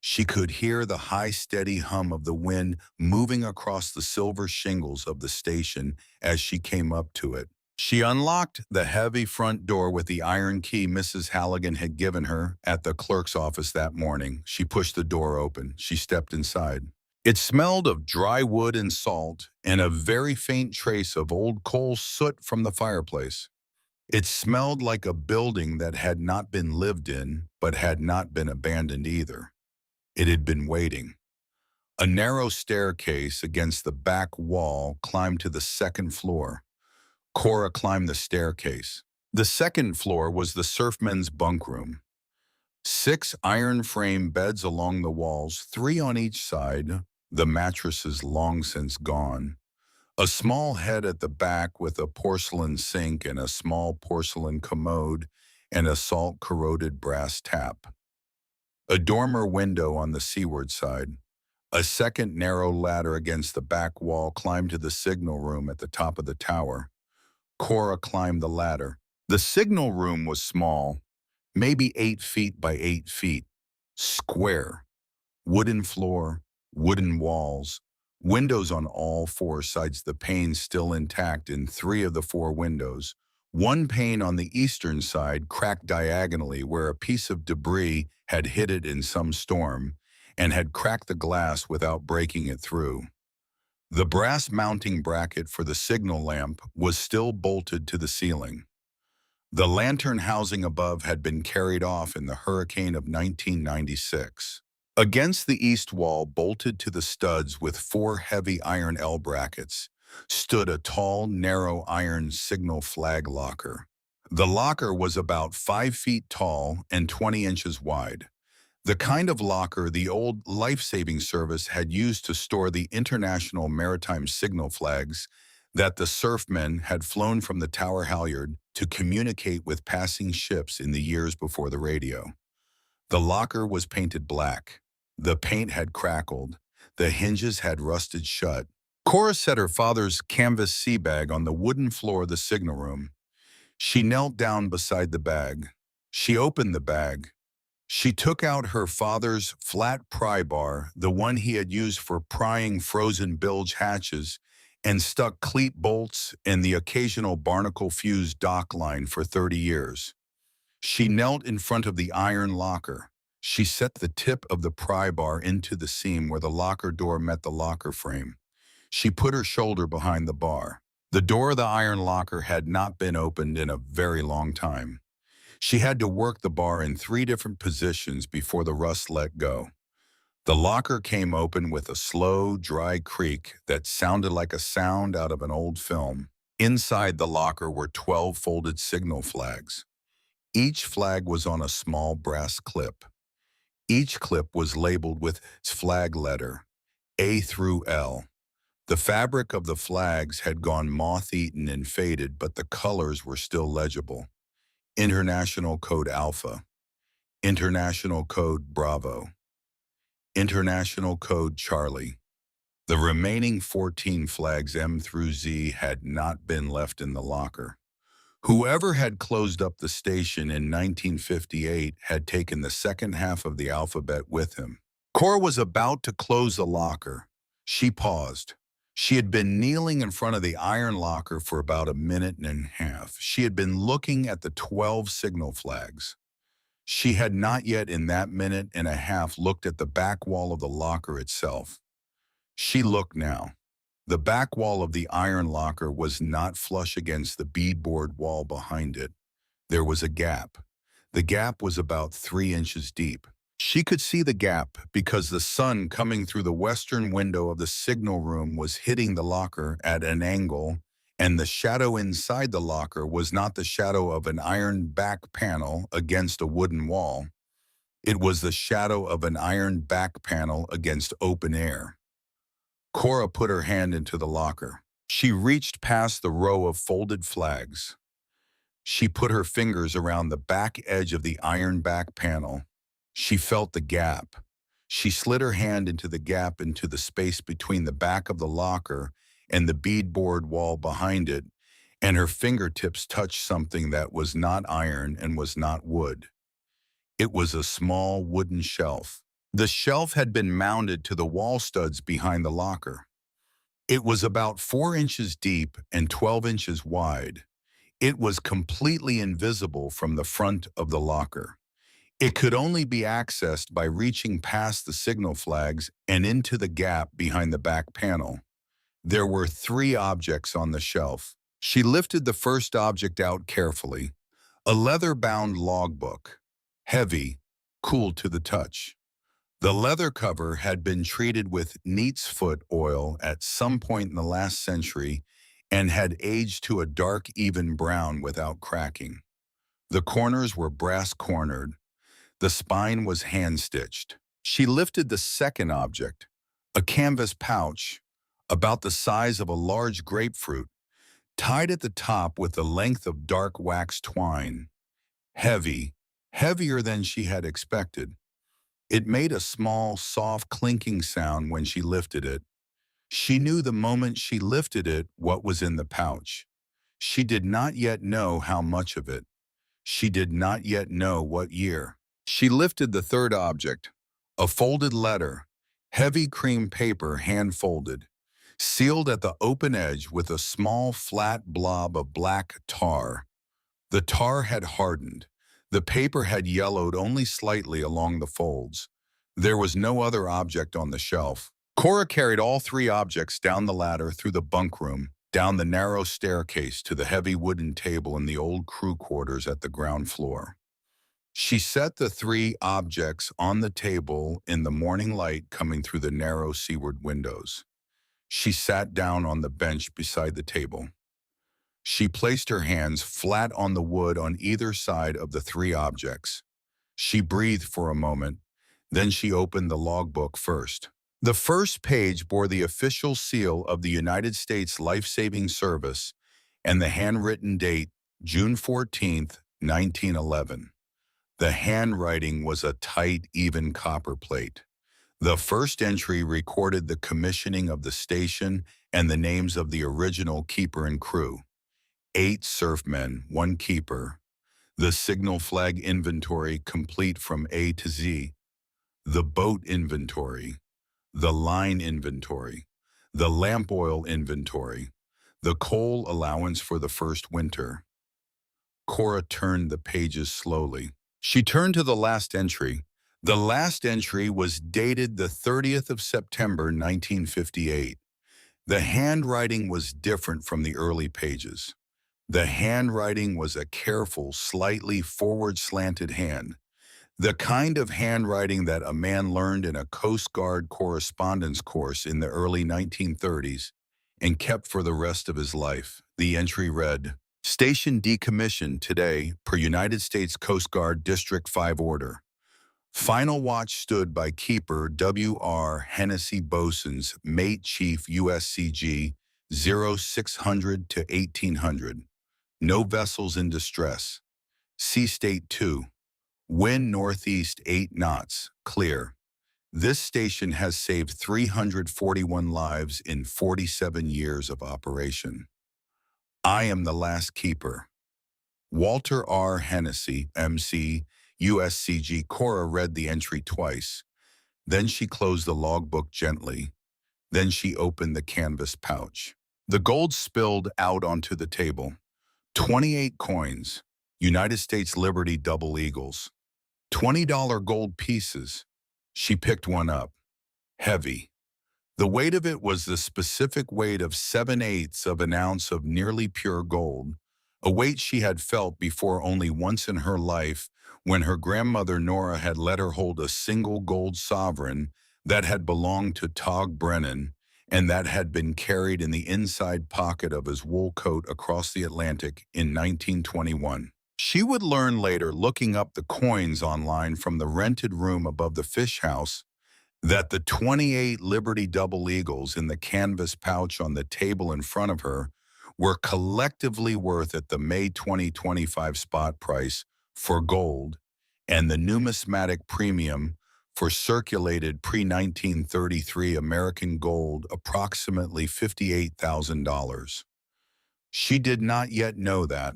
She could hear the high, steady hum of the wind moving across the silver shingles of the station as she came up to it. She unlocked the heavy front door with the iron key Mrs. Halligan had given her at the clerk's office that morning. She pushed the door open. She stepped inside. It smelled of dry wood and salt and a very faint trace of old coal soot from the fireplace. It smelled like a building that had not been lived in, but had not been abandoned either. It had been waiting. A narrow staircase against the back wall climbed to the second floor. Cora climbed the staircase. The second floor was the surfmen's bunk room. 6 iron-frame beds along the walls, 3 on each side, the mattresses long since gone. A small head at the back with a porcelain sink and a small porcelain commode and a salt-corroded brass tap. A dormer window on the seaward side. A second narrow ladder against the back wall climbed to the signal room at the top of the tower. Cora climbed the ladder. The signal room was small, maybe 8 feet by 8 feet, square. Wooden floor, wooden walls, windows on all 4 sides, the panes still intact in 3 of the 4 windows. One pane on the eastern side cracked diagonally where a piece of debris had hit it in some storm and had cracked the glass without breaking it through. The brass mounting bracket for the signal lamp was still bolted to the ceiling. The lantern housing above had been carried off in the hurricane of 1996. Against the east wall, bolted to the studs with 4 heavy iron L brackets, stood a tall, narrow iron signal flag locker. The locker was about 5 feet tall and 20 inches wide. The kind of locker the old life-saving service had used to store the international maritime signal flags that the surfmen had flown from the tower halyard to communicate with passing ships in the years before the radio. The locker was painted black. The paint had crackled. The hinges had rusted shut. Cora set her father's canvas sea bag on the wooden floor of the signal room. She knelt down beside the bag. She opened the bag. She took out her father's flat pry bar, the one he had used for prying frozen bilge hatches, and stuck cleat bolts and the occasional barnacle-fused dock line for 30 years. She knelt in front of the iron locker. She set the tip of the pry bar into the seam where the locker door met the locker frame. She put her shoulder behind the bar. The door of the iron locker had not been opened in a very long time. She had to work the bar in 3 different positions before the rust let go. The locker came open with a slow, dry creak that sounded like a sound out of an old film. Inside the locker were 12 folded signal flags. Each flag was on a small brass clip. Each clip was labeled with its flag letter, A through L. The fabric of the flags had gone moth-eaten and faded, but the colors were still legible. International Code Alpha, International Code Bravo, International Code Charlie. The remaining 14 flags M through Z had not been left in the locker. Whoever had closed up the station in 1958 had taken the second half of the alphabet with him. Cora was about to close the locker. She paused. She had been kneeling in front of the iron locker for about a minute and a half. She had been looking at the 12 signal flags. She had not yet in that minute and a half looked at the back wall of the locker itself. She looked now. The back wall of the iron locker was not flush against the beadboard wall behind it. There was a gap. The gap was about 3 inches deep. She could see the gap because the sun coming through the western window of the signal room was hitting the locker at an angle, and the shadow inside the locker was not the shadow of an iron back panel against a wooden wall. It was the shadow of an iron back panel against open air. Cora put her hand into the locker. She reached past the row of folded flags. She put her fingers around the back edge of the iron back panel. She felt the gap. She slid her hand into the gap into the space between the back of the locker and the beadboard wall behind it, and her fingertips touched something that was not iron and was not wood. It was a small wooden shelf. The shelf had been mounted to the wall studs behind the locker. It was about 4 inches deep and 12 inches wide. It was completely invisible from the front of the locker. It could only be accessed by reaching past the signal flags and into the gap behind the back panel. There were 3 objects on the shelf. She lifted the first object out carefully, a leather-bound logbook, heavy, cool to the touch. The leather cover had been treated with neat's foot oil at some point in the last century and had aged to a dark, even brown without cracking. The corners were brass-cornered. The spine was hand-stitched. She lifted the second object, a canvas pouch, about the size of a large grapefruit, tied at the top with a length of dark wax twine. Heavy, heavier than she had expected. It made a small, soft clinking sound when she lifted it. She knew the moment she lifted it what was in the pouch. She did not yet know how much of it. She did not yet know what year. She lifted the third object, a folded letter, heavy cream paper hand-folded, sealed at the open edge with a small flat blob of black tar. The tar had hardened. The paper had yellowed only slightly along the folds. There was no other object on the shelf. Cora carried all 3 objects down the ladder through the bunk room, down the narrow staircase to the heavy wooden table in the old crew quarters at the ground floor. She set the 3 objects on the table in the morning light coming through the narrow seaward windows. She sat down on the bench beside the table. She placed her hands flat on the wood on either side of the 3 objects. She breathed for a moment, then she opened the logbook first. The first page bore the official seal of the United States Life-Saving Service and the handwritten date, June 14, 1911. The handwriting was a tight, even copperplate. The first entry recorded the commissioning of the station and the names of the original keeper and crew. 8 surfmen, 1 keeper. The signal flag inventory complete from A to Z. The boat inventory. The line inventory. The lamp oil inventory. The coal allowance for the first winter. Cora turned the pages slowly. She turned to the last entry. The last entry was dated the 30th of September, 1958. The handwriting was different from the early pages. The handwriting was a careful, slightly forward-slanted hand, the kind of handwriting that a man learned in a Coast Guard correspondence course in the early 1930s and kept for the rest of his life. The entry read, "Station decommissioned today per United States Coast Guard District 5 order. Final watch stood by Keeper W.R. Hennessy Bosun's Mate Chief USCG 0600 to 1800. No vessels in distress. Sea State 2. Wind northeast 8 knots. Clear. This station has saved 341 lives in 47 years of operation. I am the last keeper. Walter R. Hennessy, MC, USCG." Cora read the entry twice. Then she closed the logbook gently. Then she opened the canvas pouch. The gold spilled out onto the table. 28 coins, United States Liberty Double Eagles. $20 gold pieces. She picked one up. Heavy. The weight of it was the specific weight of 7/8 of an ounce of nearly pure gold, a weight she had felt before only once in her life when her grandmother Nora had let her hold a single gold sovereign that had belonged to Tog Brennan and that had been carried in the inside pocket of his wool coat across the Atlantic in 1921. She would learn later, looking up the coins online from the rented room above the fish house, that the 28 Liberty Double Eagles in the canvas pouch on the table in front of her were collectively worth at the May 2025 spot price for gold and the numismatic premium for circulated pre-1933 American gold approximately $58,000. She did not yet know that.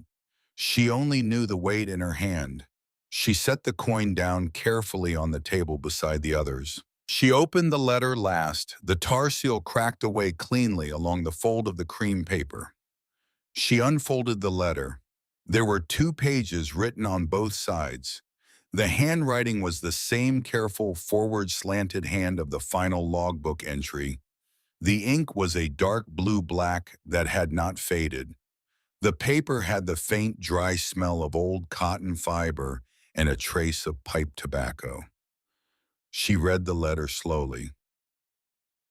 She only knew the weight in her hand. She set the coin down carefully on the table beside the others. She opened the letter last. The tar seal cracked away cleanly along the fold of the cream paper. She unfolded the letter. There were 2 pages written on both sides. The handwriting was the same careful forward slanted hand of the final logbook entry. The ink was a dark blue-black that had not faded. The paper had the faint, dry smell of old cotton fiber and a trace of pipe tobacco. She read the letter slowly.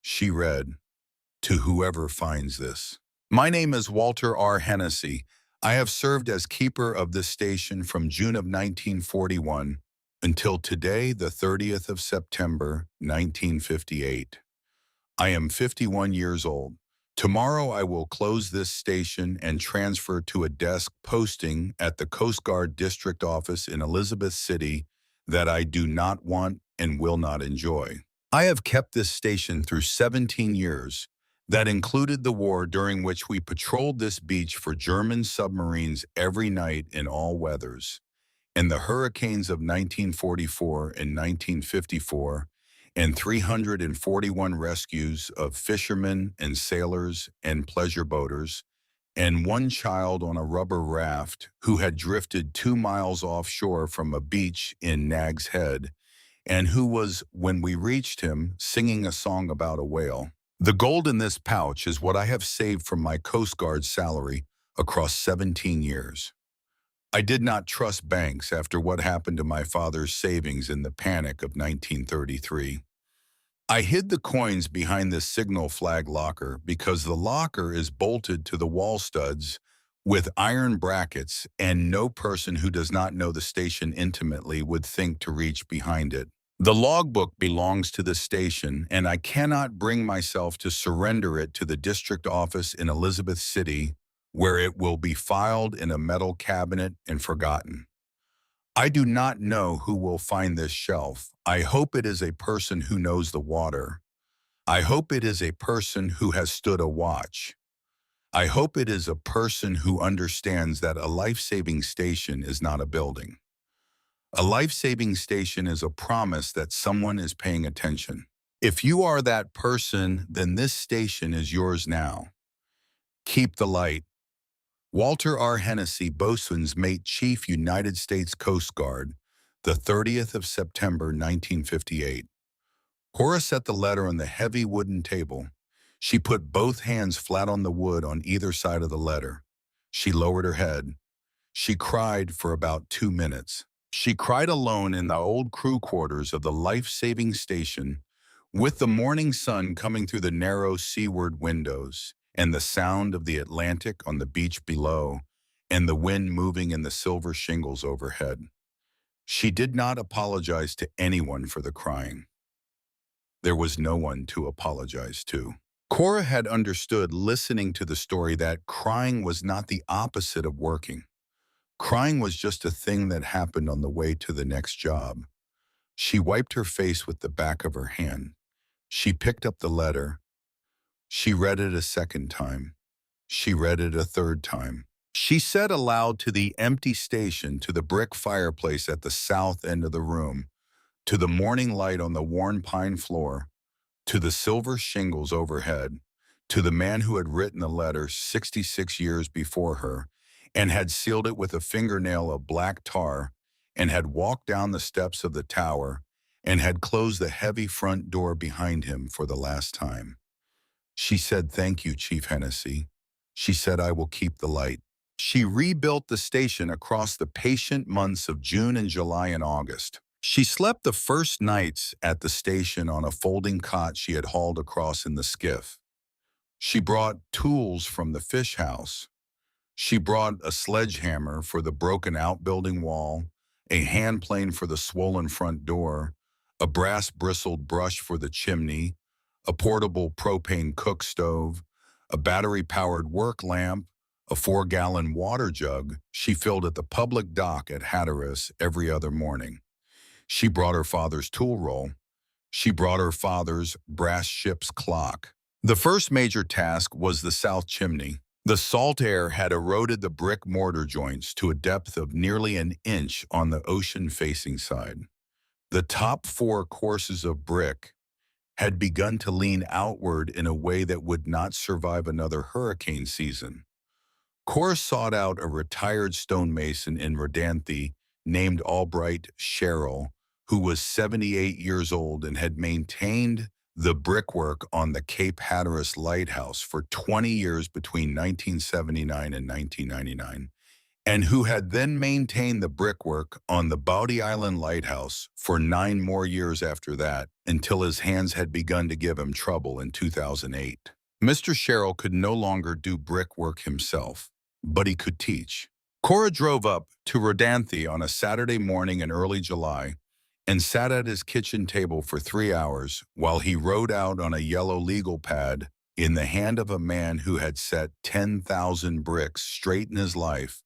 She read, "To whoever finds this. My name is Walter R. Hennessy. I have served as keeper of this station from June of 1941 until today, the 30th of September, 1958. I am 51 years old. Tomorrow I will close this station and transfer to a desk posting at the Coast Guard District Office in Elizabeth City that I do not want and will not enjoy. I have kept this station through 17 years. That included the war during which we patrolled this beach for German submarines every night in all weathers, and the hurricanes of 1944 and 1954, and 341 rescues of fishermen and sailors and pleasure boaters, and 1 child on a rubber raft who had drifted 2 miles offshore from a beach in Nag's Head, and who was, when we reached him, singing a song about a whale. The gold in this pouch is what I have saved from my Coast Guard salary across 17 years. I did not trust banks after what happened to my father's savings in the panic of 1933. I hid the coins behind this signal flag locker because the locker is bolted to the wall studs with iron brackets, and no person who does not know the station intimately would think to reach behind it. The logbook belongs to the station, and I cannot bring myself to surrender it to the district office in Elizabeth City, where it will be filed in a metal cabinet and forgotten. I do not know who will find this shelf. I hope it is a person who knows the water. I hope it is a person who has stood a watch. I hope it is a person who understands that a life-saving station is not a building. A life-saving station is a promise that someone is paying attention. If you are that person, then this station is yours now. Keep the light. Walter R. Hennessy, Boatswain's Mate, Chief, United States Coast Guard, the 30th of September, 1958. Cora set the letter on the heavy wooden table. She put both hands flat on the wood on either side of the letter. She lowered her head. She cried for about 2 minutes. She cried alone in the old crew quarters of the life-saving station, with the morning sun coming through the narrow seaward windows, and the sound of the Atlantic on the beach below, and the wind moving in the silver shingles overhead. She did not apologize to anyone for the crying. There was no one to apologize to. Cora had understood, listening to the story, that crying was not the opposite of working. Crying was just a thing that happened on the way to the next job. She wiped her face with the back of her hand. She picked up the letter. She read it a second time. She read it a third time. She said aloud to the empty station, to the brick fireplace at the south end of the room, to the morning light on the worn pine floor, to the silver shingles overhead, to the man who had written the letter 66 years before her, and had sealed it with a fingernail of black tar, and had walked down the steps of the tower, and had closed the heavy front door behind him for the last time. She said, "Thank you, Chief Hennessy." She said, "I will keep the light." She rebuilt the station across the patient months of June and July and August. She slept the first nights at the station on a folding cot she had hauled across in the skiff. She brought tools from the fish house. She brought a sledgehammer for the broken outbuilding wall, a hand plane for the swollen front door, a brass-bristled brush for the chimney, a portable propane cook stove, a battery-powered work lamp, a 4-gallon water jug she filled at the public dock at Hatteras every other morning. She brought her father's tool roll. She brought her father's brass ship's clock. The first major task was the south chimney. The salt air had eroded the brick mortar joints to a depth of nearly an inch on the ocean-facing side. The top 4 courses of brick had begun to lean outward in a way that would not survive another hurricane season. Cora sought out a retired stonemason in Rodanthe named Albright Sherrill, who was 78 years old and had maintained the brickwork on the Cape Hatteras Lighthouse for 20 years between 1979 and 1999, and who had then maintained the brickwork on the Bowdy Island Lighthouse for 9 more years after that, until his hands had begun to give him trouble in 2008. Mr. Sherrill could no longer do brickwork himself, but he could teach. Cora drove up to Rodanthe on a Saturday morning in early July and sat at his kitchen table for 3 hours while he wrote out on a yellow legal pad, in the hand of a man who had set 10,000 bricks straight in his life,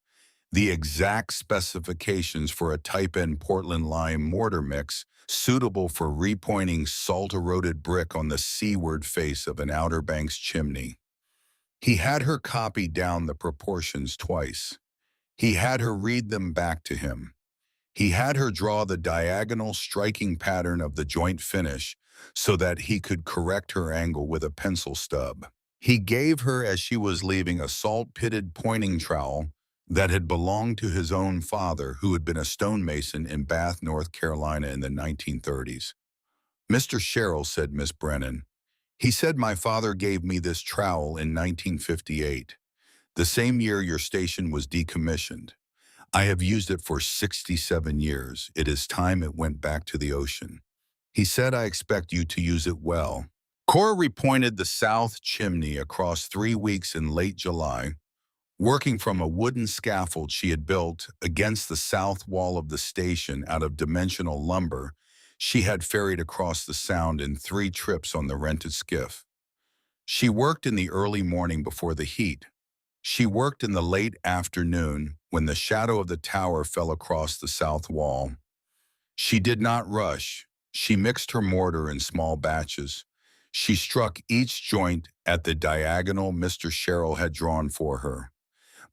the exact specifications for a Type N Portland lime mortar mix suitable for repointing salt-eroded brick on the seaward face of an Outer Banks chimney. He had her copy down the proportions twice. He had her read them back to him. He had her draw the diagonal striking pattern of the joint finish so that he could correct her angle with a pencil stub. He gave her, as she was leaving, a salt-pitted pointing trowel that had belonged to his own father, who had been a stonemason in Bath, North Carolina in the 1930s. "Mr. Sherrill," said Miss Brennan, "he said my father gave me this trowel in 1958, the same year your station was decommissioned. I have used it for 67 years. It is time it went back to the ocean. He said I expect you to use it well." Cora repointed the south chimney across 3 weeks in late July, working from a wooden scaffold she had built against the south wall of the station out of dimensional lumber she had ferried across the Sound in 3 trips on the rented skiff. She worked in the early morning before the heat. She worked in the late afternoon when the shadow of the tower fell across the south wall. She did not rush. She mixed her mortar in small batches. She struck each joint at the diagonal Mr. Sherrill had drawn for her.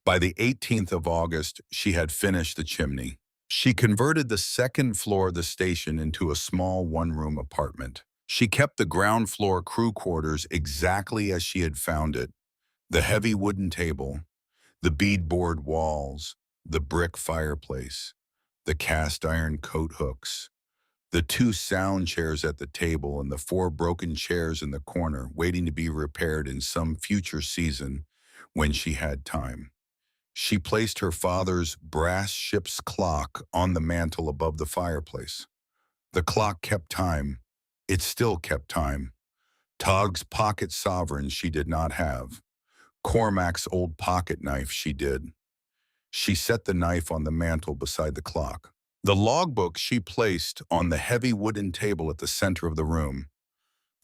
By the 18th of August, she had finished the chimney. She converted the second floor of the station into a small one-room apartment. She kept the ground floor crew quarters exactly as she had found it. The heavy wooden table, the beadboard walls, the brick fireplace, the cast iron coat hooks, the 2 sound chairs at the table, and the 4 broken chairs in the corner waiting to be repaired in some future season when she had time. She placed her father's brass ship's clock on the mantel above the fireplace. The clock kept time. It still kept time. Togg's pocket sovereign she did not have. Cormac's old pocket knife she did. She set the knife on the mantel beside the clock. The logbook she placed on the heavy wooden table at the center of the room.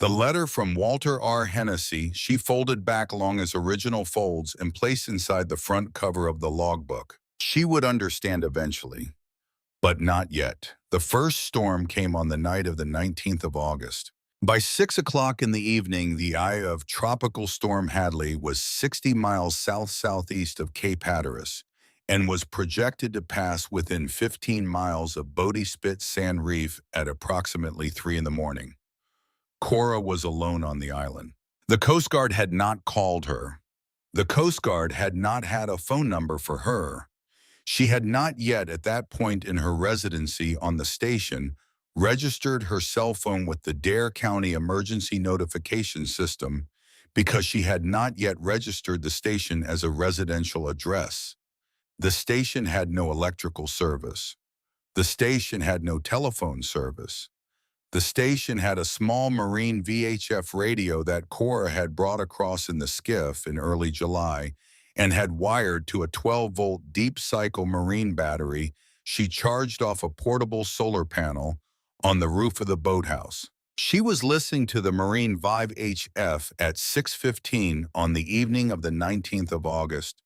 The letter from Walter R. Hennessy she folded back along his original folds and placed inside the front cover of the logbook. She would understand eventually, but not yet. The first storm came on the night of the 19th of August. By 6 o'clock in the evening, the eye of Tropical Storm Hadley was 60 miles south-southeast of Cape Hatteras and was projected to pass within 15 miles of Bodie Spit Sand Reef at approximately 3 in the morning. Cora was alone on the island. The Coast Guard had not called her. The Coast Guard had not had a phone number for her. She had not yet, at that point in her residency on the station, registered her cell phone with the Dare County Emergency Notification System because she had not yet registered the station as a residential address. The station had no electrical service. The station had no telephone service. The station had a small marine VHF radio that Cora had brought across in the skiff in early July and had wired to a 12-volt deep-cycle marine battery she charged off a portable solar panel on the roof of the boathouse. She was listening to the Marine Vive HF at 6:15 on the evening of the 19th of August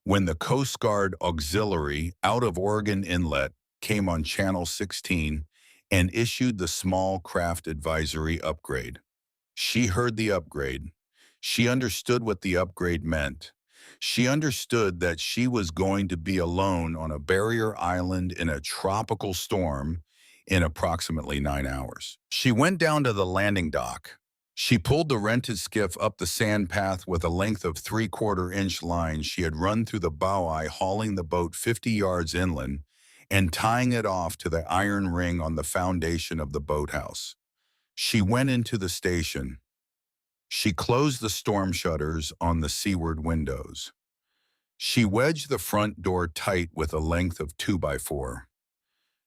when the Coast Guard Auxiliary out of Oregon Inlet came on Channel 16 and issued the small craft advisory upgrade. She heard the upgrade. She understood what the upgrade meant. She understood that she was going to be alone on a barrier island in a tropical storm in approximately 9 hours. She went down to the landing dock. She pulled the rented skiff up the sand path with a length of 3/4-inch line she had run through the bow eye, hauling the boat 50 yards inland and tying it off to the iron ring on the foundation of the boathouse. She went into the station. She closed the storm shutters on the seaward windows. She wedged the front door tight with a length of 2x4.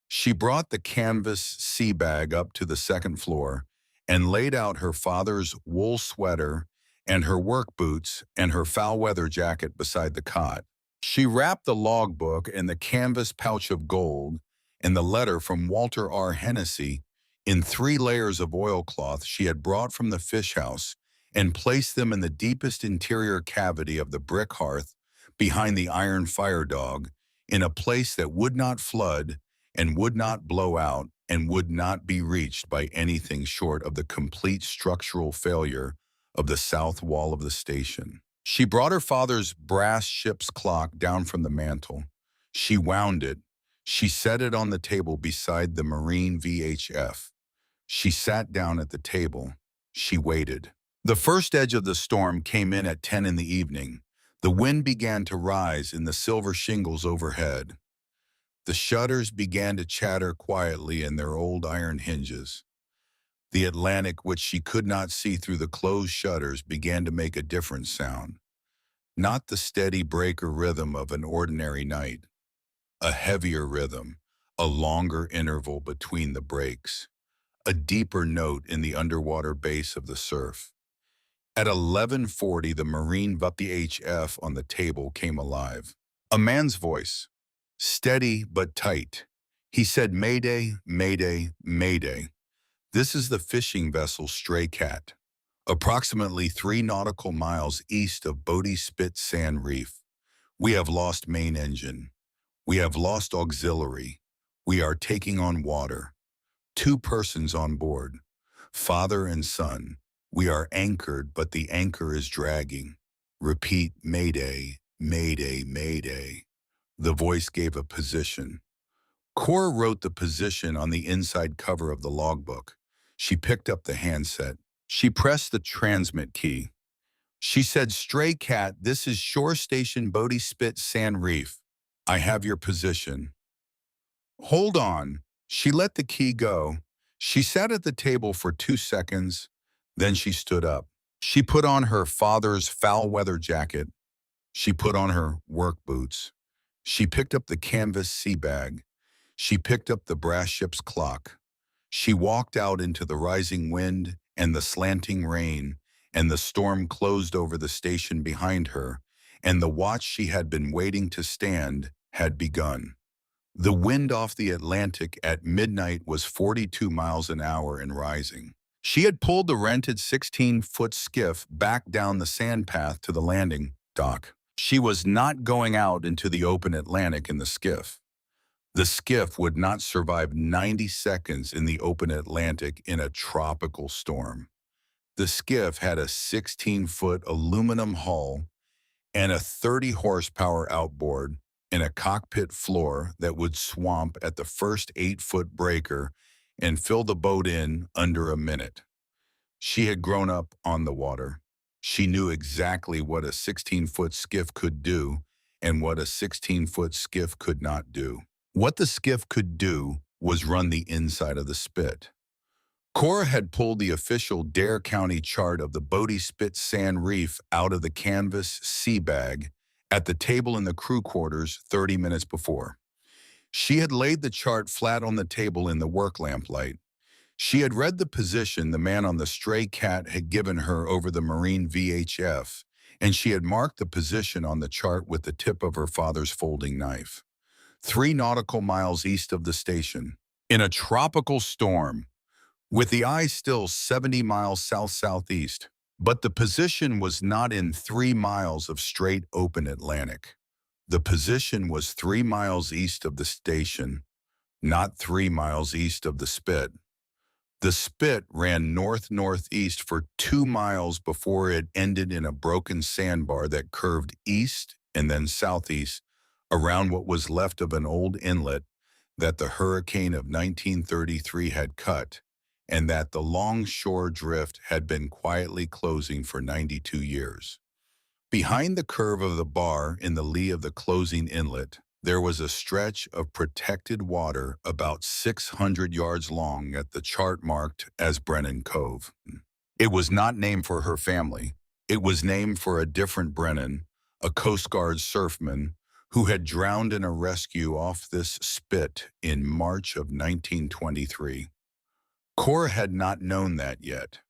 She brought the canvas sea bag up to the second floor and laid out her father's wool sweater and her work boots and her foul weather jacket beside the cot. She wrapped the logbook and the canvas pouch of gold and the letter from Walter R. Hennessy in 3 layers of oilcloth she had brought from the fish house and placed them in the deepest interior cavity of the brick hearth behind the iron fire dog in a place that would not flood and would not blow out and would not be reached by anything short of the complete structural failure of the south wall of the station. She brought her father's brass ship's clock down from the mantel. She wound it. She set it on the table beside the marine VHF. She sat down at the table. She waited. The first edge of the storm came in at 10 in the evening. The wind began to rise in the silver shingles overhead. The shutters began to chatter quietly in their old iron hinges. The Atlantic, which she could not see through the closed shutters, began to make a different sound. Not the steady breaker rhythm of an ordinary night. A heavier rhythm, a longer interval between the breaks, a deeper note in the underwater bass of the surf. At 11:40, the Marine VHF on the table came alive. A man's voice, steady but tight. He said, "Mayday, Mayday, Mayday. This is the fishing vessel Stray Cat, approximately 3 nautical miles east of Bodie Spit Sand Reef. We have lost main engine. We have lost auxiliary. We are taking on water. 2 persons on board, father and son. We are anchored, but the anchor is dragging. Repeat, Mayday, Mayday, Mayday." The voice gave a position. Cora wrote the position on the inside cover of the logbook. She picked up the handset. She pressed the transmit key. She said, "Stray Cat, this is Shore Station Bodie Spit Sand Reef. I have your position." "Hold on." She let the key go. She sat at the table for 2 seconds. Then she stood up. She put on her father's foul weather jacket. She put on her work boots. She picked up the canvas sea bag. She picked up the brass ship's clock. She walked out into the rising wind and the slanting rain, and the storm closed over the station behind her, and the watch she had been waiting to stand had begun. The wind off the Atlantic at midnight was 42 miles an hour and rising. She had pulled the rented 16-foot skiff back down the sand path to the landing dock. She was not going out into the open Atlantic in the skiff. The skiff would not survive 90 seconds in the open Atlantic in a tropical storm. The skiff had a 16-foot aluminum hull and a 30-horsepower outboard and a cockpit floor that would swamp at the first 8-foot breaker and fill the boat in under a minute. She had grown up on the water. She knew exactly what a 16-foot skiff could do and what a 16-foot skiff could not do. What the skiff could do was run the inside of the spit. Cora had pulled the official Dare County chart of the Bodie Spit Sand Reef out of the canvas sea bag at the table in the crew quarters 30 minutes before. She had laid the chart flat on the table in the work lamplight. She had read the position the man on the stray cat had given her over the Marine VHF, and she had marked the position on the chart with the tip of her father's folding knife. 3 nautical miles east of the station, in a tropical storm, with the eye still 70 miles south-southeast. But the position was not in 3 miles of straight open Atlantic. The position was 3 miles east of the station, not 3 miles east of the spit. The spit ran north-northeast for 2 miles before it ended in a broken sandbar that curved east and then southeast around what was left of an old inlet that the hurricane of 1933 had cut, and that the longshore drift had been quietly closing for 92 years. Behind the curve of the bar in the lee of the closing inlet, there was a stretch of protected water about 600 yards long at the chart marked as Brennan Cove. It was not named for her family. It was named for a different Brennan, a Coast Guard surfman, who had drowned in a rescue off this spit in March of 1923. Cora had not known that yet.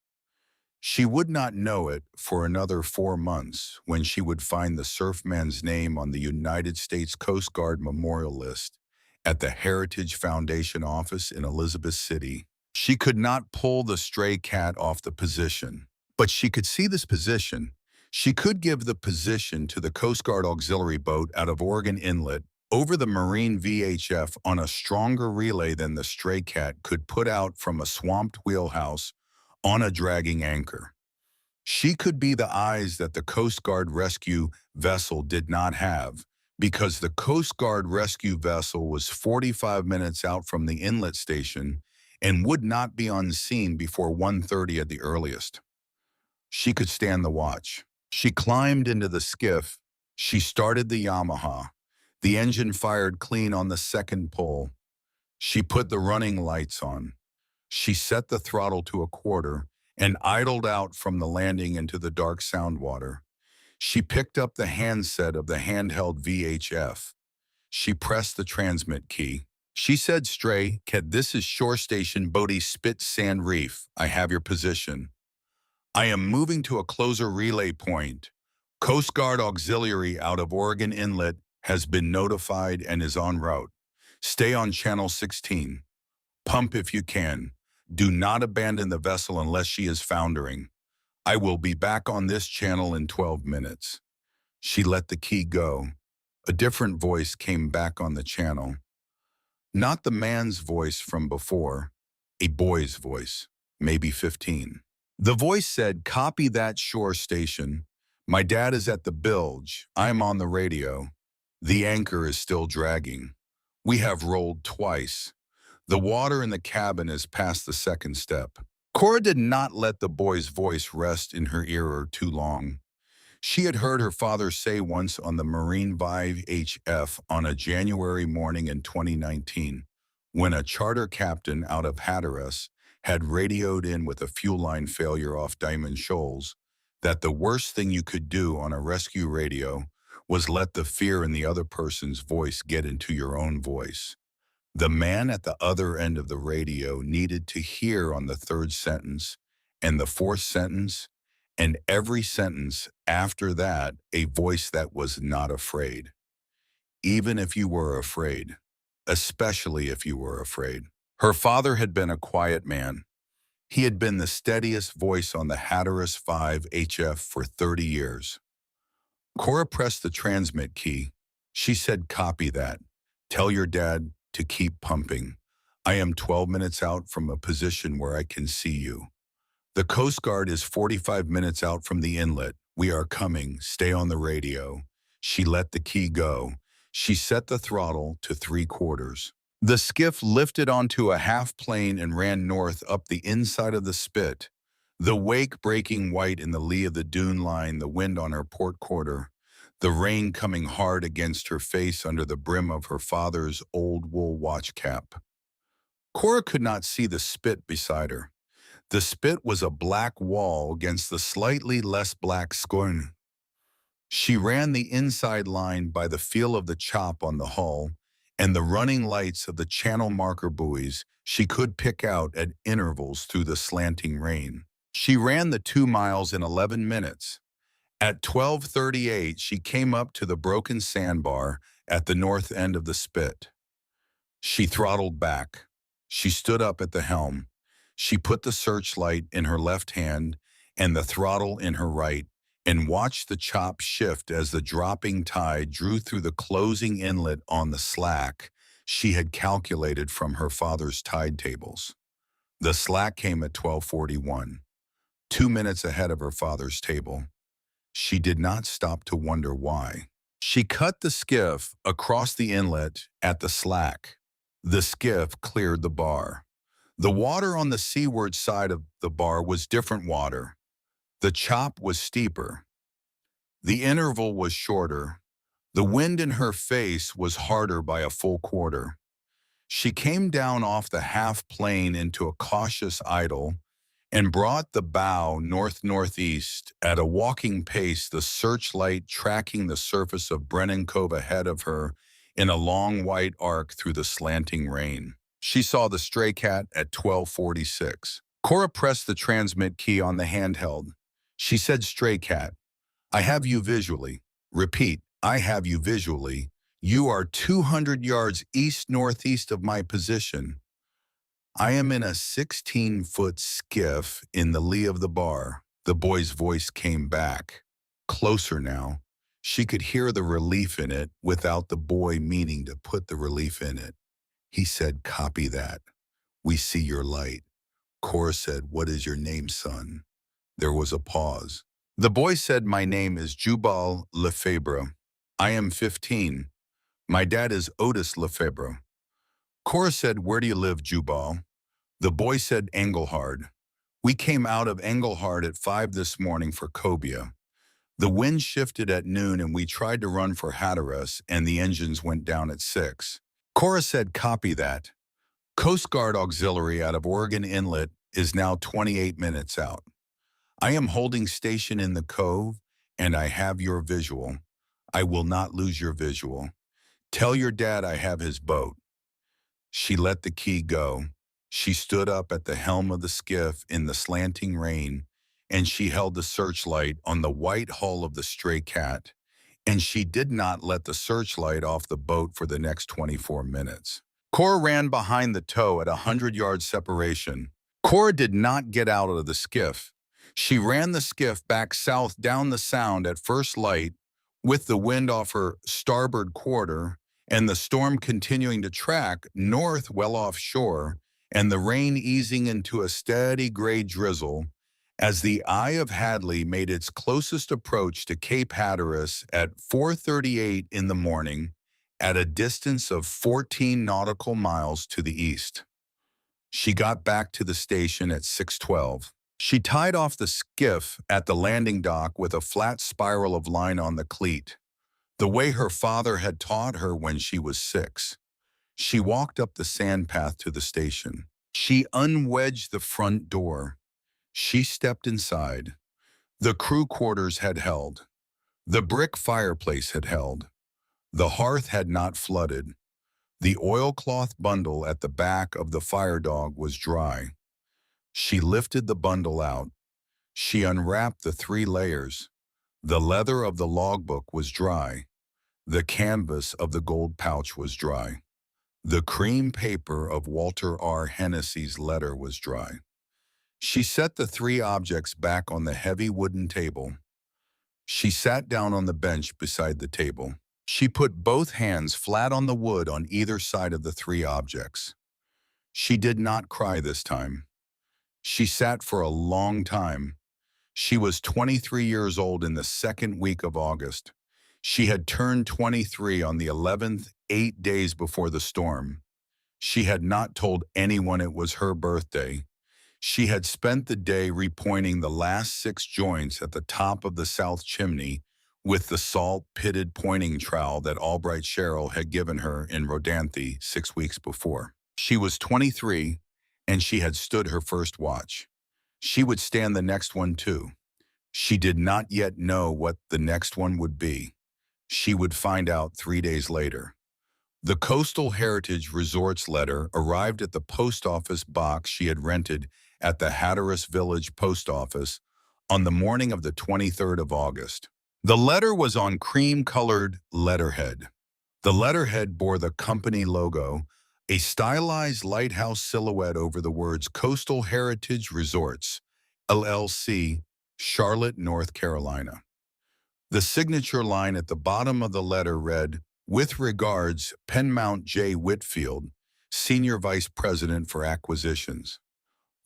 She would not know it for another 4 months when she would find the surfman's name on the United States Coast Guard memorial list at the Heritage Foundation office in Elizabeth City. She could not pull the stray cat off the position, but she could see this position. She could give the position to the Coast Guard auxiliary boat out of Oregon Inlet over the Marine VHF on a stronger relay than the stray cat could put out from a swamped wheelhouse on a dragging anchor. She could be the eyes that the Coast Guard rescue vessel did not have, because the Coast Guard rescue vessel was 45 minutes out from the inlet station and would not be on scene before 1:30 at the earliest. She could stand the watch. She climbed into the skiff. She started the Yamaha. The engine fired clean on the second pull. She put the running lights on. She set the throttle to a quarter and idled out from the landing into the dark sound water. She picked up the handset of the handheld VHF. She pressed the transmit key. She said, "Stray Cat, this is Shore Station Bodie Spit Sand Reef. I have your position. I am moving to a closer relay point. Coast Guard Auxiliary out of Oregon Inlet has been notified and is en route. Stay on channel 16. Pump if you can. Do not abandon the vessel unless she is foundering. I will be back on this channel in 12 minutes. She let the key go. A different voice came back on the channel. Not the man's voice from before, a boy's voice, maybe 15. The voice said, "Copy that, Shore Station. My dad is at the bilge. I'm on the radio. The anchor is still dragging. We have rolled twice. The water in the cabin is past the second step." Cora did not let the boy's voice rest in her ear too long. She had heard her father say once on the Marine VHF on a January morning in 2019, when a charter captain out of Hatteras had radioed in with a fuel line failure off Diamond Shoals, that the worst thing you could do on a rescue radio was let the fear in the other person's voice get into your own voice. The man at the other end of the radio needed to hear on the third sentence and the fourth sentence and every sentence after that a voice that was not afraid. Even if you were afraid, especially if you were afraid. Her father had been a quiet man. He had been the steadiest voice on the Hatteras 5 HF for 30 years. Cora pressed the transmit key. She said, "Copy that. Tell your dad to keep pumping. I am 12 minutes out from a position where I can see you. The Coast Guard is 45 minutes out from the inlet. We are coming. Stay on the radio." She let the key go. She set the throttle to 3/4. The skiff lifted onto a half plane and ran north up the inside of the spit, the wake breaking white in the lee of the dune line, the wind on her port quarter, the rain coming hard against her face under the brim of her father's old wool watch cap. Cora could not see the spit beside her. The spit was a black wall against the slightly less black sky. She ran the inside line by the feel of the chop on the hull and the running lights of the channel marker buoys she could pick out at intervals through the slanting rain. She ran the 2 miles in 11 minutes. At 12:38, she came up to the broken sandbar at the north end of the spit. She throttled back. She stood up at the helm. She put the searchlight in her left hand and the throttle in her right and watched the chop shift as the dropping tide drew through the closing inlet on the slack she had calculated from her father's tide tables. The slack came at 12:41, 2 minutes ahead of her father's table. She did not stop to wonder why. She cut the skiff across the inlet at the slack. The skiff cleared the bar. The water on the seaward side of the bar was different water. The chop was steeper. The interval was shorter. The wind in her face was harder by a full quarter. She came down off the half plane into a cautious idle and brought the bow north-northeast at a walking pace, the searchlight tracking the surface of Brennan Cove ahead of her in a long white arc through the slanting rain. She saw the stray cat at 12:46. Cora pressed the transmit key on the handheld. She said, "Stray cat, I have you visually. Repeat, I have you visually. You are 200 yards east-northeast of my position. I am in a 16-foot skiff in the lee of the bar." The boy's voice came back, closer now. She could hear the relief in it without the boy meaning to put the relief in it. He said, "Copy that. We see your light." Cora said, "What is your name, son?" There was a pause. The boy said, "My name is Jubal Lefebvre. I am 15. My dad is Otis Lefebvre." Cora said, "Where do you live, Jubal?" The boy said, "Engelhard. We came out of Engelhard at 5 this morning for Cobia. The wind shifted at noon and we tried to run for Hatteras and the engines went down at 6. Cora said, "Copy that. Coast Guard Auxiliary out of Oregon Inlet is now 28 minutes out. I am holding station in the cove and I have your visual. I will not lose your visual. Tell your dad I have his boat." She let the key go. She stood up at the helm of the skiff in the slanting rain, and she held the searchlight on the white hull of the stray cat, and she did not let the searchlight off the boat for the next 24 minutes. Cora ran behind the tow at 100-yard separation. Cora did not get out of the skiff. She ran the skiff back south down the sound at first light, with the wind off her starboard quarter and the storm continuing to track north well offshore, and the rain easing into a steady gray drizzle as the Eye of Hadley made its closest approach to Cape Hatteras at 4:38 in the morning at a distance of 14 nautical miles to the east. She got back to the station at 6:12. She tied off the skiff at the landing dock with a flat spiral of line on the cleat, the way her father had taught her when she was 6. She walked up the sand path to the station. She unwedged the front door. She stepped inside. The crew quarters had held. The brick fireplace had held. The hearth had not flooded. The oilcloth bundle at the back of the fire dog was dry. She lifted the bundle out. She unwrapped the 3 layers. The leather of the logbook was dry. The canvas of the gold pouch was dry. The cream paper of Walter R. Hennessy's letter was dry. She set the 3 objects back on the heavy wooden table. She sat down on the bench beside the table. She put both hands flat on the wood on either side of the 3 objects. She did not cry this time. She sat for a long time. She was 23 years old in the second week of August. She had turned 23 on the 11th, 8 days before the storm. She had not told anyone it was her birthday. She had spent the day repointing the last 6 joints at the top of the south chimney with the salt-pitted pointing trowel that Albright Sherrill had given her in Rodanthe 6 weeks before. She was 23, and she had stood her first watch. She would stand the next one too. She did not yet know what the next one would be. She would find out 3 days later. The Coastal Heritage Resorts letter arrived at the post office box she had rented at the Hatteras Village Post Office on the morning of the 23rd of August. The letter was on cream-colored letterhead. The letterhead bore the company logo, a stylized lighthouse silhouette over the words Coastal Heritage Resorts, LLC, Charlotte, North Carolina. The signature line at the bottom of the letter read, "With regards, Penmount J. Whitfield, Senior Vice President for Acquisitions."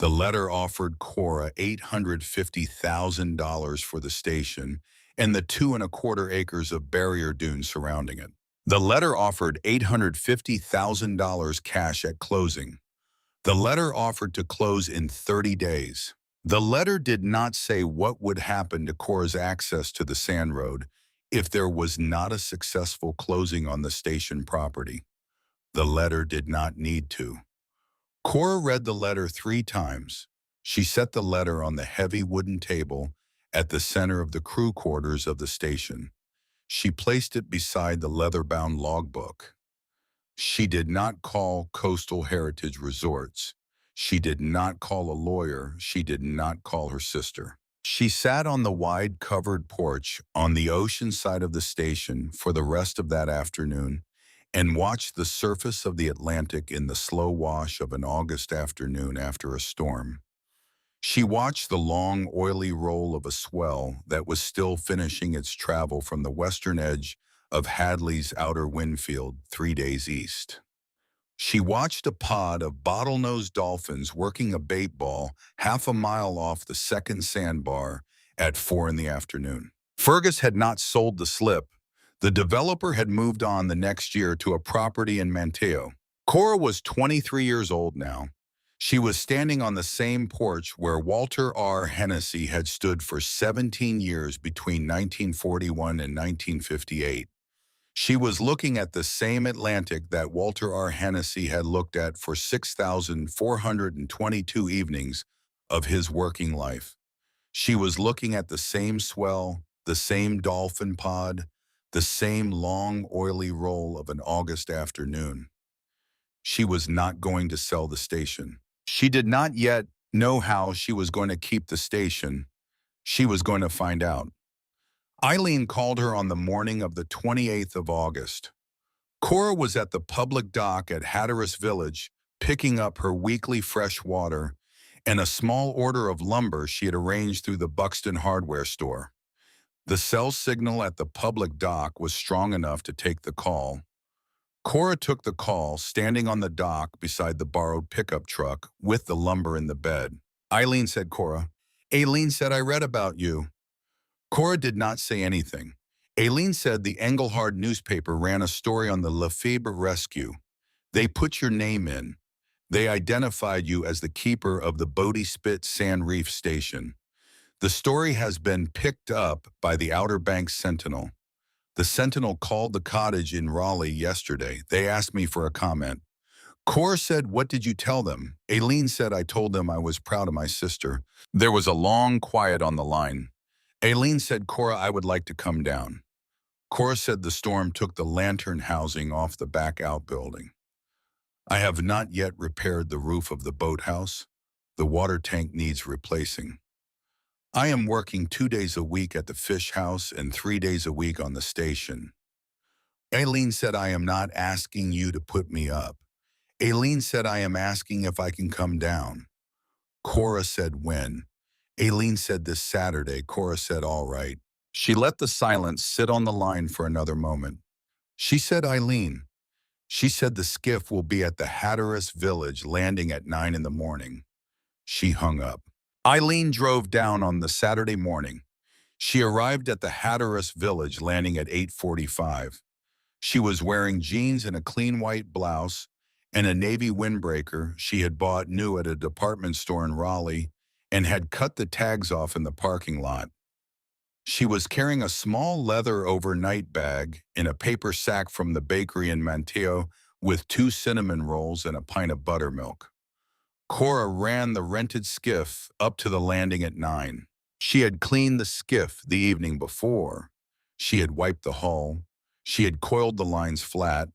The letter offered Cora $850,000 for the station and the 2¼ acres of barrier dune surrounding it. The letter offered $850,000 cash at closing. The letter offered to close in 30 days. The letter did not say what would happen to Cora's access to the sand road if there was not a successful closing on the station property. The letter did not need to. Cora read the letter 3 times. She set the letter on the heavy wooden table at the center of the crew quarters of the station. She placed it beside the leather-bound logbook. She did not call Coastal Heritage Resorts. She did not call a lawyer. She did not call her sister. She sat on the wide covered porch on the ocean side of the station for the rest of that afternoon and watched the surface of the Atlantic in the slow wash of an August afternoon after a storm. She watched the long, oily roll of a swell that was still finishing its travel from the western edge of Hadley's outer windfield 3 days east. She watched a pod of bottlenose dolphins working a bait ball half a mile off the second sandbar at 4 in the afternoon. Fergus had not sold the slip. The developer had moved on the next year to a property in Manteo. Cora was 23 years old now. She was standing on the same porch where Walter R. Hennessy had stood for 17 years between 1941 and 1958. She was looking at the same Atlantic that Walter R. Hennessy had looked at for 6,422 evenings of his working life. She was looking at the same swell, the same dolphin pod, the same long, oily roll of an August afternoon. She was not going to sell the station. She did not yet know how she was going to keep the station. She was going to find out. Eileen called her on the morning of the 28th of August. Cora was at the public dock at Hatteras Village picking up her weekly fresh water and a small order of lumber she had arranged through the Buxton hardware store. The cell signal at the public dock was strong enough to take the call. Cora took the call, standing on the dock beside the borrowed pickup truck with the lumber in the bed. "Eileen," said Cora. "Aileen said I read about you." Cora did not say anything. Aileen said the Engelhard newspaper ran a story on the Lefebvre rescue. They put your name in. They identified you as the keeper of the Bodie Spit Sand Reef Station. The story has been picked up by the Outer Banks Sentinel. The Sentinel called the cottage in Raleigh yesterday. They asked me for a comment. Cora said, "What did you tell them?" Aileen said, "I told them I was proud of my sister." There was a long quiet on the line. Aileen said, "Cora, I would like to come down." Cora said the storm took the lantern housing off the back outbuilding. "I have not yet repaired the roof of the boathouse. The water tank needs replacing. I am working 2 days a week at the fish house and 3 days a week on the station." Aileen said, "I am not asking you to put me up." Aileen said, "I am asking if I can come down." Cora said, "When?" Aileen said, "This Saturday." Cora said, "All right." She let the silence sit on the line for another moment. She said, "Eileen." She said, "The skiff will be at the Hatteras Village landing at 9 in the morning." She hung up. Eileen drove down on the Saturday morning. She arrived at the Hatteras Village landing at 8:45. She was wearing jeans and a clean white blouse and a navy windbreaker she had bought new at a department store in Raleigh and had cut the tags off in the parking lot. She was carrying a small leather overnight bag in a paper sack from the bakery in Manteo with 2 cinnamon rolls and a pint of buttermilk. Cora ran the rented skiff up to the landing at 9. She had cleaned the skiff the evening before. She had wiped the hull. She had coiled the lines flat.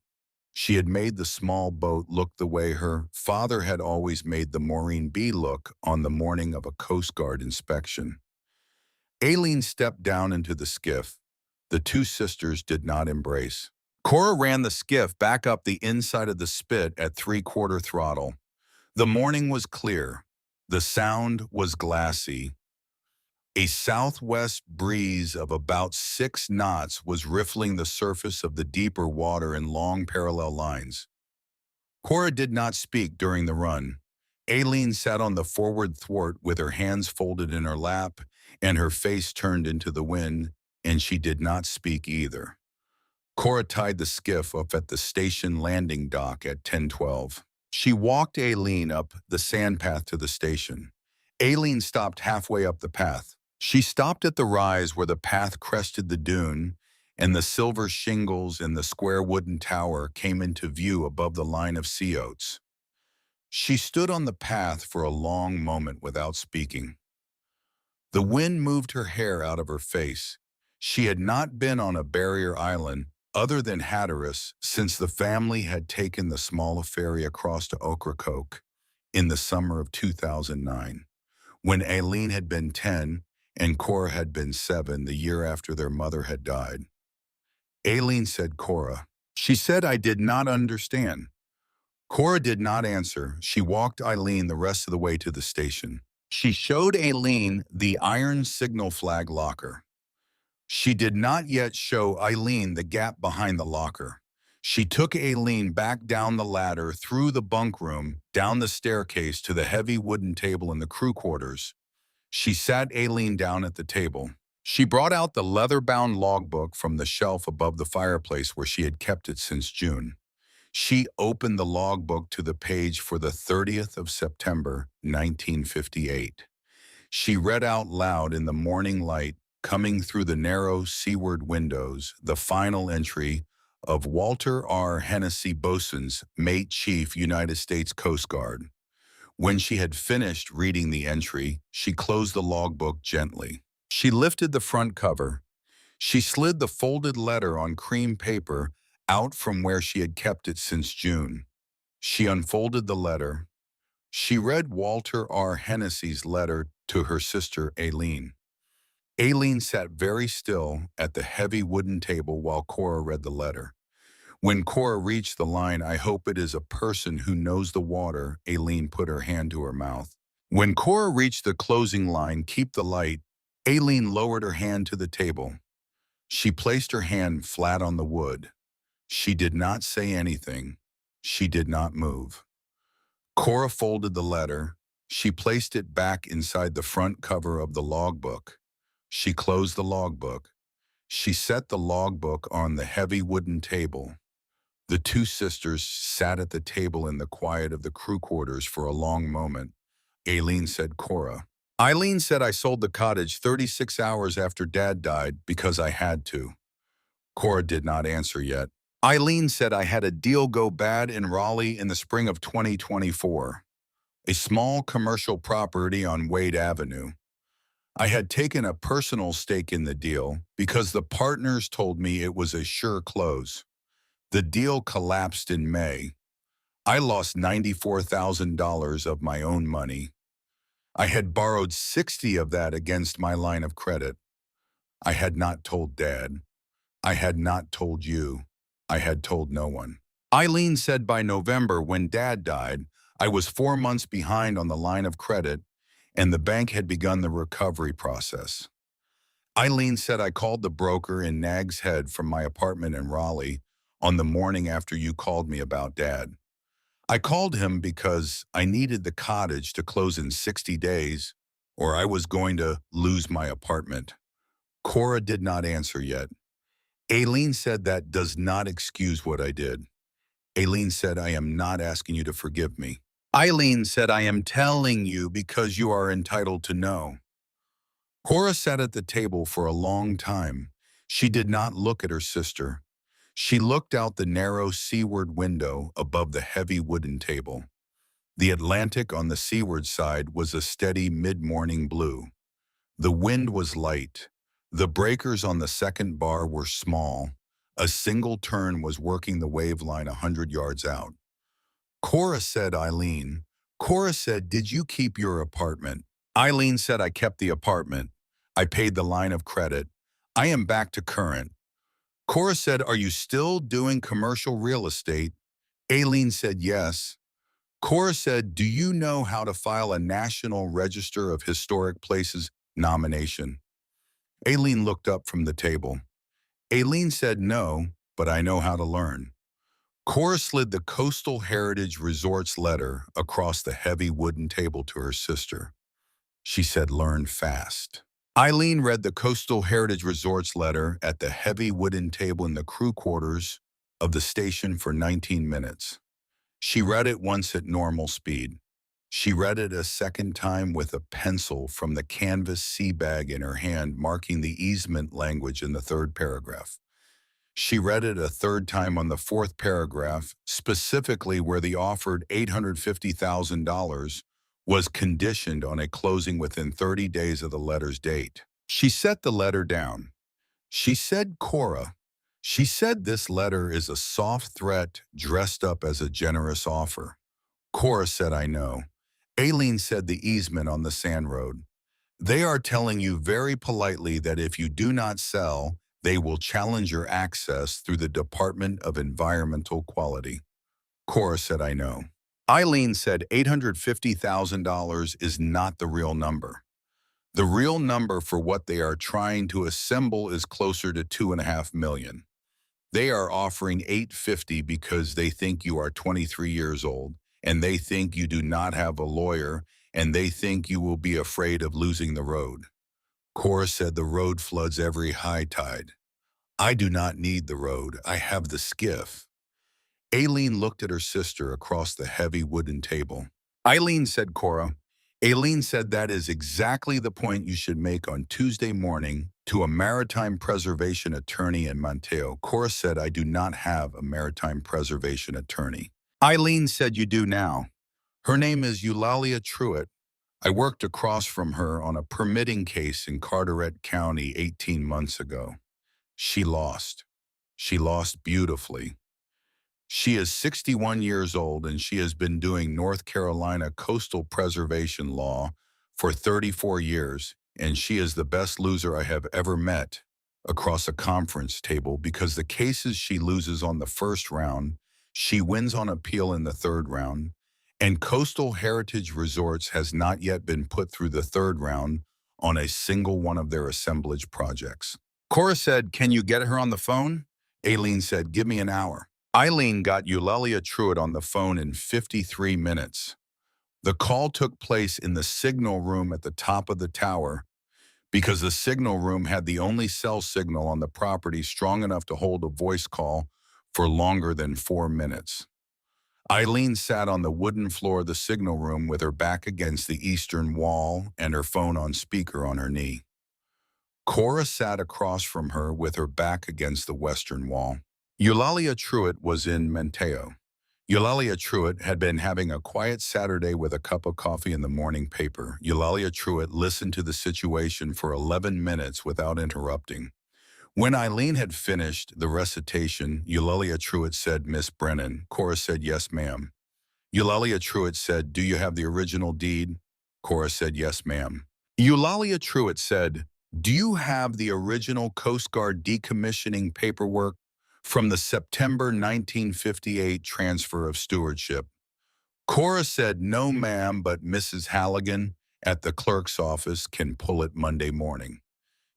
She had made the small boat look the way her father had always made the Maureen B look on the morning of a Coast Guard inspection. Aileen stepped down into the skiff. The two sisters did not embrace. Cora ran the skiff back up the inside of the spit at three-quarter throttle. The morning was clear. The sound was glassy. A southwest breeze of about 6 knots was riffling the surface of the deeper water in long parallel lines. Cora did not speak during the run. Aileen sat on the forward thwart with her hands folded in her lap and her face turned into the wind, and she did not speak either. Cora tied the skiff up at the station landing dock at 10:12. She walked Aileen up the sand path to the station. Aileen stopped halfway up the path. She stopped at the rise where the path crested the dune, and the silver shingles and the square wooden tower came into view above the line of sea oats. She stood on the path for a long moment without speaking. The wind moved her hair out of her face. She had not been on a barrier island other than Hatteras since the family had taken the small ferry across to Ocracoke in the summer of 2009, when Aileen had been 10 and Cora had been 7 the year after their mother had died. Aileen said, "Cora." She said, "I did not understand." Cora did not answer. She walked Aileen the rest of the way to the station. She showed Aileen the iron signal flag locker. She did not yet show Aileen the gap behind the locker. She took Aileen back down the ladder, through the bunk room, down the staircase to the heavy wooden table in the crew quarters. She sat Aileen down at the table. She brought out the leather-bound logbook from the shelf above the fireplace where she had kept it since June. She opened the logbook to the page for the 30th of September, 1958. She read out loud in the morning light, coming through the narrow seaward windows, the final entry of Walter R. Hennessy Bosun's Mate Chief, United States Coast Guard. When she had finished reading the entry, she closed the logbook gently. She lifted the front cover. She slid the folded letter on cream paper out from where she had kept it since June. She unfolded the letter. She read Walter R. Hennessy's letter to her sister Aileen. Aileen sat very still at the heavy wooden table while Cora read the letter. When Cora reached the line, "I hope it is a person who knows the water," Aileen put her hand to her mouth. When Cora reached the closing line, "Keep the light," Aileen lowered her hand to the table. She placed her hand flat on the wood. She did not say anything. She did not move. Cora folded the letter. She placed it back inside the front cover of the logbook. She closed the logbook. She set the logbook on the heavy wooden table. The two sisters sat at the table in the quiet of the crew quarters for a long moment. Aileen said, "Cora." Aileen said, "I sold the cottage 36 hours after Dad died because I had to." Cora did not answer yet. Aileen said, "I had a deal go bad in Raleigh in the spring of 2024, a small commercial property on Wade Avenue. I had taken a personal stake in the deal because the partners told me it was a sure close. The deal collapsed in May. I lost $94,000 of my own money. I had borrowed 60 of that against my line of credit. I had not told Dad. I had not told you. I had told no one." Aileen said, "By November, when Dad died, I was 4 months behind on the line of credit, and the bank had begun the recovery process." Aileen said, "I called the broker in Nag's Head from my apartment in Raleigh on the morning after you called me about Dad. I called him because I needed the cottage to close in 60 days, or I was going to lose my apartment." Cora did not answer yet. Aileen said, "That does not excuse what I did." Aileen said, "I am not asking you to forgive me." Aileen said, "I am telling you because you are entitled to know." Cora sat at the table for a long time. She did not look at her sister. She looked out the narrow seaward window above the heavy wooden table. The Atlantic on the seaward side was a steady mid-morning blue. The wind was light. The breakers on the second bar were small. A single turn was working the wave line 100 yards out. Cora said, Eileen. Cora said, did you keep your apartment? Eileen said, I kept the apartment. I paid the line of credit. I am back to current. Cora said, are you still doing commercial real estate? Aileen said, yes. Cora said, do you know how to file a National Register of Historic Places nomination? Aileen looked up from the table. Aileen said, no, but I know how to learn. Cora slid the Coastal Heritage Resorts letter across the heavy wooden table to her sister. She said, learn fast. Eileen read the Coastal Heritage Resorts letter at the heavy wooden table in the crew quarters of the station for 19 minutes. She read it once at normal speed. She read it a second time with a pencil from the canvas sea bag in her hand, marking the easement language in the third paragraph. She read it a third time on the fourth paragraph, specifically where the offered $850,000 was conditioned on a closing within 30 days of the letter's date. She set the letter down. She said, Cora, she said this letter is a soft threat dressed up as a generous offer. Cora said, I know. Aileen said the easement on the sand road. They are telling you very politely that if you do not sell, they will challenge your access through the Department of Environmental Quality. Cora said, I know. Eileen said $850,000 is not the real number. The real number for what they are trying to assemble is closer to $2.5 million. They are offering $850 because they think you are 23 years old, and they think you do not have a lawyer, and they think you will be afraid of losing the road. Cora said the road floods every high tide. I do not need the road. I have the skiff. Aileen looked at her sister across the heavy wooden table. Eileen said, Cora. Aileen said that is exactly the point you should make on Tuesday morning to a maritime preservation attorney in Monteo. Cora said, I do not have a maritime preservation attorney. Eileen said, you do now. Her name is Eulalia Truitt. I worked across from her on a permitting case in Carteret County 18 months ago. She lost. She lost beautifully. She is 61 years old and she has been doing North Carolina coastal preservation law for 34 years, and she is the best loser I have ever met across a conference table because the cases she loses on the first round, she wins on appeal in the third round, and Coastal Heritage Resorts has not yet been put through the third round on a single one of their assemblage projects. Cora said, can you get her on the phone? Aileen said, give me an hour. Eileen got Eulalia Truitt on the phone in 53 minutes. The call took place in the signal room at the top of the tower because the signal room had the only cell signal on the property strong enough to hold a voice call for longer than 4 minutes. Eileen sat on the wooden floor of the signal room with her back against the eastern wall and her phone on speaker on her knee. Cora sat across from her with her back against the western wall. Eulalia Truitt was in Monteo. Eulalia Truitt had been having a quiet Saturday with a cup of coffee in the morning paper. Eulalia Truitt listened to the situation for 11 minutes without interrupting. When Eileen had finished the recitation, Eulalia Truitt said, Miss Brennan. Cora said, yes, ma'am. Eulalia Truitt said, do you have the original deed? Cora said, yes, ma'am. Eulalia Truitt said, do you have the original Coast Guard decommissioning paperwork from the September 1958 transfer of stewardship? Cora said, no, ma'am, but Mrs. Halligan at the clerk's office can pull it Monday morning.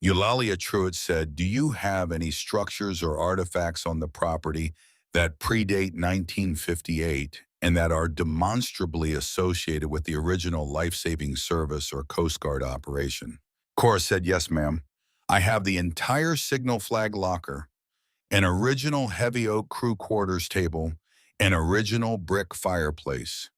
Eulalia Truitt said, do you have any structures or artifacts on the property that predate 1958 and that are demonstrably associated with the original life-saving service or Coast Guard operation? Cora said, yes, ma'am. I have the entire signal flag locker, an original heavy oak crew quarters table, an original brick fireplace,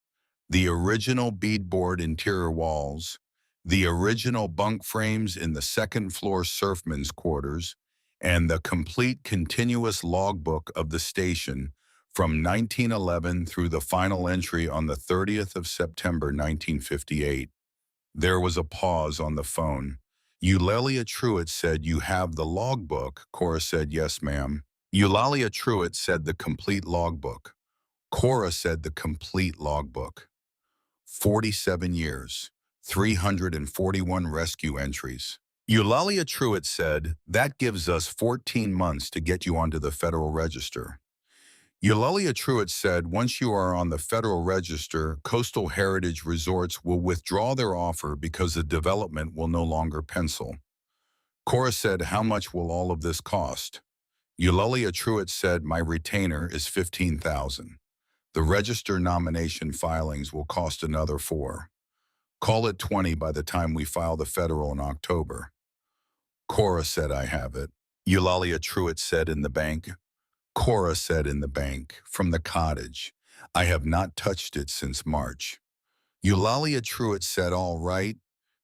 the original beadboard interior walls, the original bunk frames in the second floor surfmen's quarters, and the complete continuous logbook of the station from 1911 through the final entry on the 30th of September 1958. There was a pause on the phone. Eulalia Truitt said, "You have the logbook?" Cora said, "Yes, ma'am." Eulalia Truitt said, "The complete logbook." Cora said, "The complete logbook." 47 years, 341 rescue entries. Eulalia Truitt said, "That gives us 14 months to get you onto the Federal Register." Eulalia Truitt said, "Once you are on the Federal Register, Coastal Heritage Resorts will withdraw their offer because the development will no longer pencil." Cora said, "How much will all of this cost?" Eulalia Truitt said, "My retainer is $15,000. The Register nomination filings will cost another $4. Call it 20 by the time we file the federal in October." Cora said, "I have it." Eulalia Truitt said, "In the bank?" Cora said, "In the bank, from the cottage. I have not touched it since March." Eulalia Truitt said, "All right."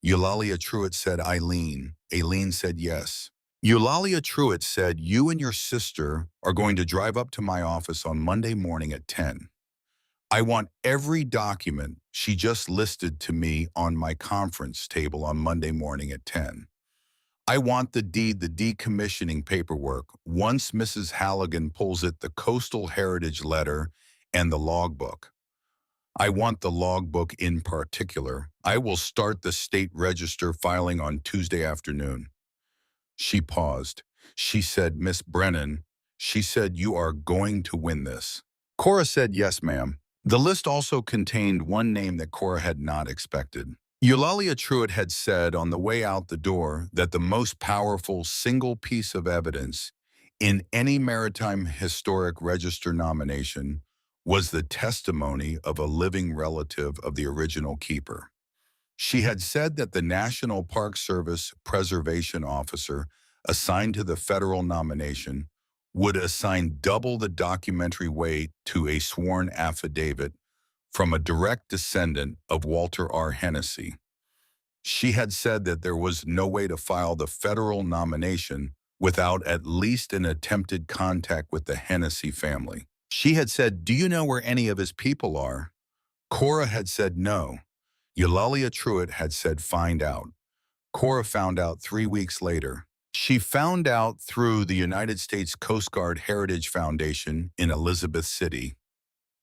Eulalia Truitt said, "Eileen." Aileen said, "Yes." Eulalia Truitt said, "You and your sister are going to drive up to my office on Monday morning at 10. I want every document she just listed to me on my conference table on Monday morning at 10. I want the deed, the decommissioning paperwork. Once Mrs. Halligan pulls it, the coastal heritage letter, and the logbook. I want the logbook in particular. I will start the state register filing on Tuesday afternoon." She paused. She said, "Miss Brennan," she said, "you are going to win this." Cora said, "Yes, ma'am." The list also contained one name that Cora had not expected. Eulalia Truitt had said on the way out the door that the most powerful single piece of evidence in any Maritime Historic Register nomination was the testimony of a living relative of the original keeper. She had said that the National Park Service Preservation Officer assigned to the federal nomination would assign double the documentary weight to a sworn affidavit from a direct descendant of Walter R. Hennessy. She had said that there was no way to file the federal nomination without at least an attempted contact with the Hennessy family. She had said, "Do you know where any of his people are?" Cora had said no. Eulalia Truitt had said, "Find out." Cora found out 3 weeks later. She found out through the United States Coast Guard Heritage Foundation in Elizabeth City.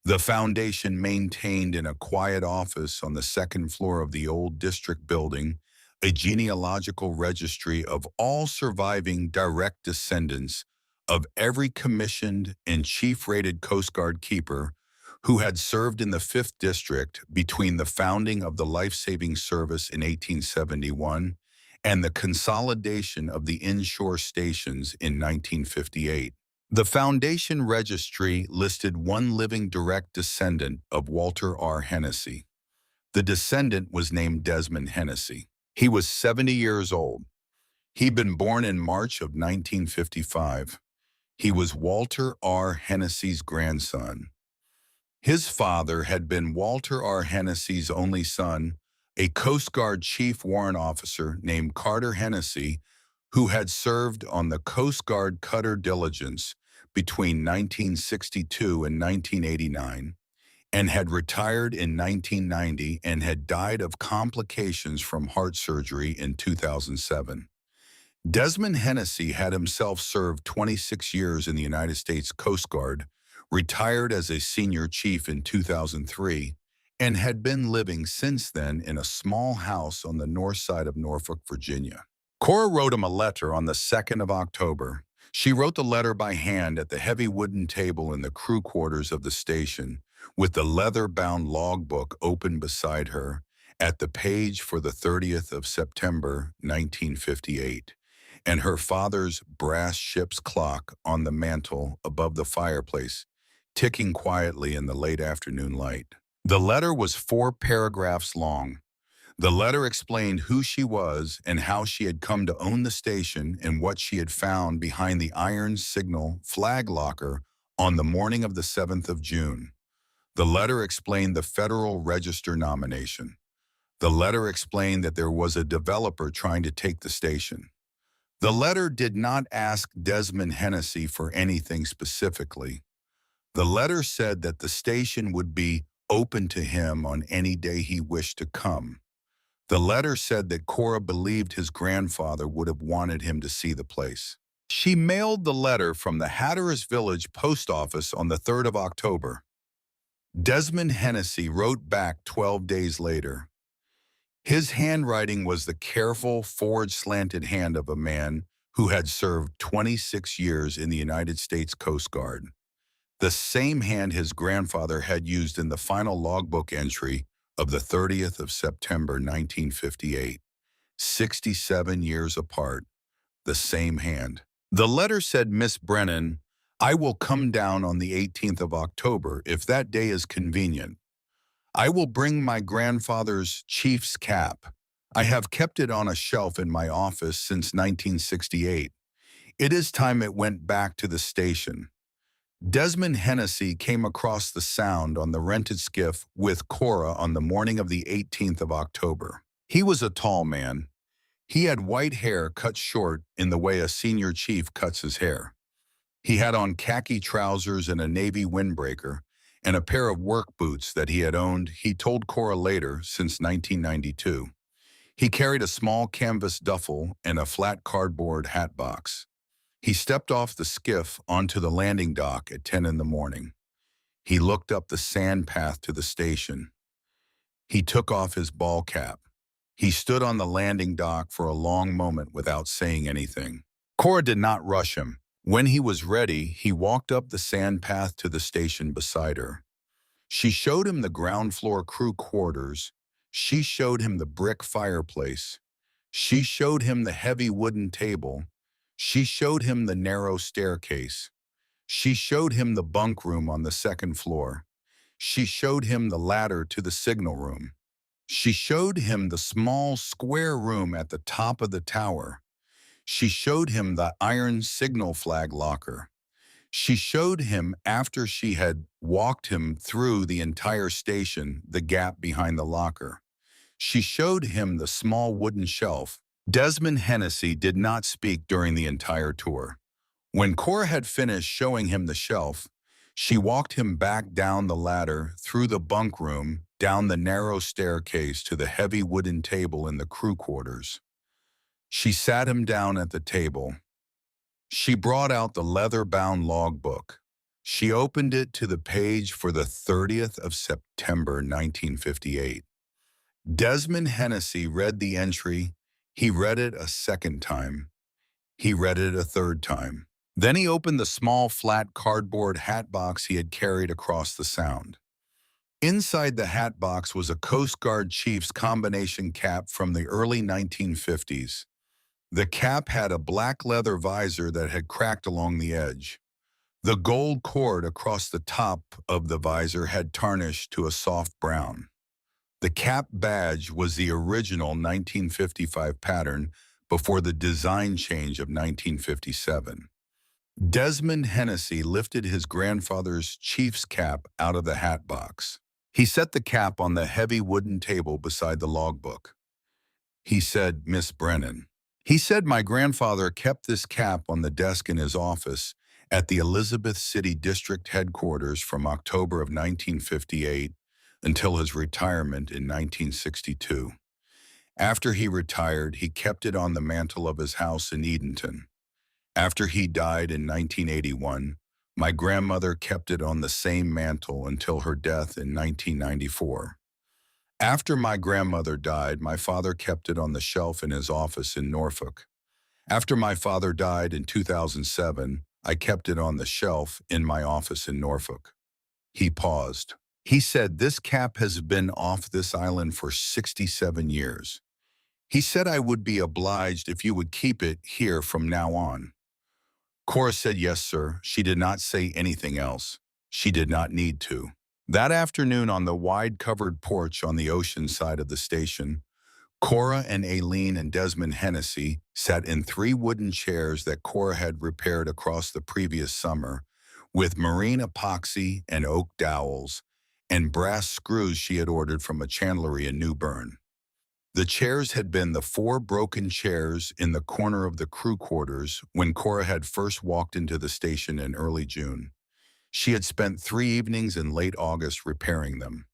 The foundation maintained in a quiet office on the second floor of the old district building a genealogical registry of all surviving direct descendants of every commissioned and chief-rated Coast Guard keeper who had served in the 5th District between the founding of the Life-Saving Service in 1871 and the consolidation of the inshore stations in 1958. The Foundation Registry listed one living direct descendant of Walter R. Hennessy. The descendant was named Desmond Hennessy. He was 70 years old. He'd been born in March of 1955. He was Walter R. Hennessy's grandson. His father had been Walter R. Hennessy's only son, a Coast Guard chief warrant officer named Carter Hennessy, who had served on the Coast Guard cutter Diligence between 1962 and 1989, and had retired in 1990 and had died of complications from heart surgery in 2007. Desmond Hennessy had himself served 26 years in the United States Coast Guard, retired as a senior chief in 2003, and had been living since then in a small house on the north side of Norfolk, Virginia. Cora wrote him a letter on the 2nd of October. She wrote the letter by hand at the heavy wooden table in the crew quarters of the station, with the leather-bound logbook open beside her, at the page for the 30th of September, 1958, and her father's brass ship's clock on the mantel above the fireplace, ticking quietly in the late afternoon light. The letter was 4 paragraphs long. The letter explained who she was and how she had come to own the station and what she had found behind the iron signal flag locker on the morning of the 7th of June. The letter explained the Federal Register nomination. The letter explained that there was a developer trying to take the station. The letter did not ask Desmond Hennessy for anything specifically. The letter said that the station would be open to him on any day he wished to come. The letter said that Cora believed his grandfather would have wanted him to see the place. She mailed the letter from the Hatteras Village post office on the 3rd of October. Desmond Hennessy wrote back 12 days later. His handwriting was the careful, forward-slanted hand of a man who had served 26 years in the United States Coast Guard. The same hand his grandfather had used in the final logbook entry of the 30th of September 1958. 67 years apart, the same hand. The letter said, Miss Brennan, I will come down on the 18th of October if that day is convenient. I will bring my grandfather's chief's cap. I have kept it on a shelf in my office since 1968. It is time it went back to the station. Desmond Hennessy came across the Sound on the rented skiff with Cora on the morning of the 18th of October. He was a tall man. He had white hair cut short in the way a senior chief cuts his hair. He had on khaki trousers and a navy windbreaker, and a pair of work boots that he had owned, he told Cora later, since 1992. He carried a small canvas duffel and a flat cardboard hat box. He stepped off the skiff onto the landing dock at 10 in the morning. He looked up the sand path to the station. He took off his ball cap. He stood on the landing dock for a long moment without saying anything. Cora did not rush him. When he was ready, he walked up the sand path to the station beside her. She showed him the ground floor crew quarters. She showed him the brick fireplace. She showed him the heavy wooden table. She showed him the narrow staircase. She showed him the bunk room on the second floor. She showed him the ladder to the signal room. She showed him the small square room at the top of the tower. She showed him the iron signal flag locker. She showed him, after she had walked him through the entire station, the gap behind the locker. She showed him the small wooden shelf. Desmond Hennessy did not speak during the entire tour. When Cora had finished showing him the shelf, she walked him back down the ladder, through the bunk room, down the narrow staircase to the heavy wooden table in the crew quarters. She sat him down at the table. She brought out the leather-bound logbook. She opened it to the page for the 30th of September 1958. Desmond Hennessy read the entry. He read it a second time. He read it a third time. Then he opened the small flat cardboard hat box he had carried across the Sound. Inside the hat box was a Coast Guard chief's combination cap from the early 1950s. The cap had a black leather visor that had cracked along the edge. The gold cord across the top of the visor had tarnished to a soft brown. The cap badge was the original 1955 pattern before the design change of 1957. Desmond Hennessy lifted his grandfather's chief's cap out of the hat box. He set the cap on the heavy wooden table beside the logbook. He said, Miss Brennan. He said my grandfather kept this cap on the desk in his office at the Elizabeth City District Headquarters from October of 1958 until his retirement in 1962. After he retired, he kept it on the mantel of his house in Edenton. After he died in 1981, my grandmother kept it on the same mantel until her death in 1994. After my grandmother died, my father kept it on the shelf in his office in Norfolk. After my father died in 2007, I kept it on the shelf in my office in Norfolk. He paused. He said, this cap has been off this island for 67 years. He said I would be obliged if you would keep it here from now on. Cora said, yes, sir. She did not say anything else. She did not need to. That afternoon on the wide-covered porch on the ocean side of the station, Cora and Aileen and Desmond Hennessy sat in 3 wooden chairs that Cora had repaired across the previous summer, with marine epoxy and oak dowels and brass screws she had ordered from a chandlery in New Bern. The chairs had been the 4 broken chairs in the corner of the crew quarters when Cora had first walked into the station in early June. She had spent 3 evenings in late August repairing them.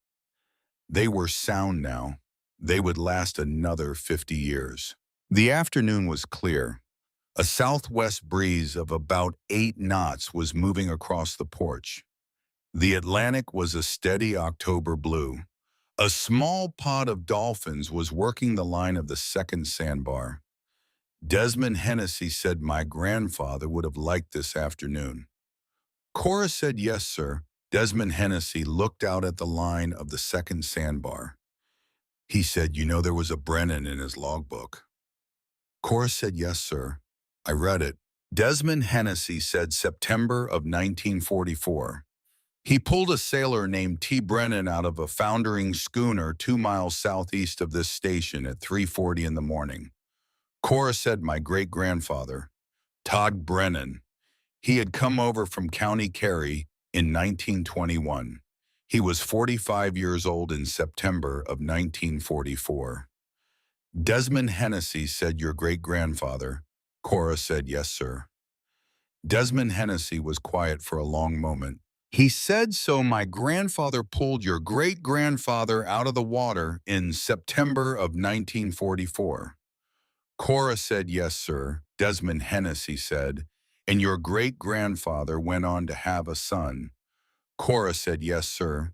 They were sound now. they would last another 50 years. The afternoon was clear. A southwest breeze of about 8 knots was moving across the porch. The Atlantic was a steady October blue. A small pod of dolphins was working the line of the second sandbar. Desmond Hennessy said my grandfather would have liked this afternoon. Cora said yes, sir. Desmond Hennessy looked out at the line of the second sandbar. He said, you know there was a Brennan in his logbook. Cora said yes, sir. I read it. Desmond Hennessy said September of 1944. He pulled a sailor named T. Brennan out of a foundering schooner 2 miles southeast of this station at 3:40 in the morning. Cora said my great-grandfather, Todd Brennan. He had come over from County Kerry in 1921. He was 45 years old in September of 1944. Desmond Hennessy said your great-grandfather. Cora said yes, sir. Desmond Hennessy was quiet for a long moment. He said, so my grandfather pulled your great-grandfather out of the water in September of 1944. Cora said, yes, sir. Desmond Hennessy said, and your great-grandfather went on to have a son. Cora said, yes, sir.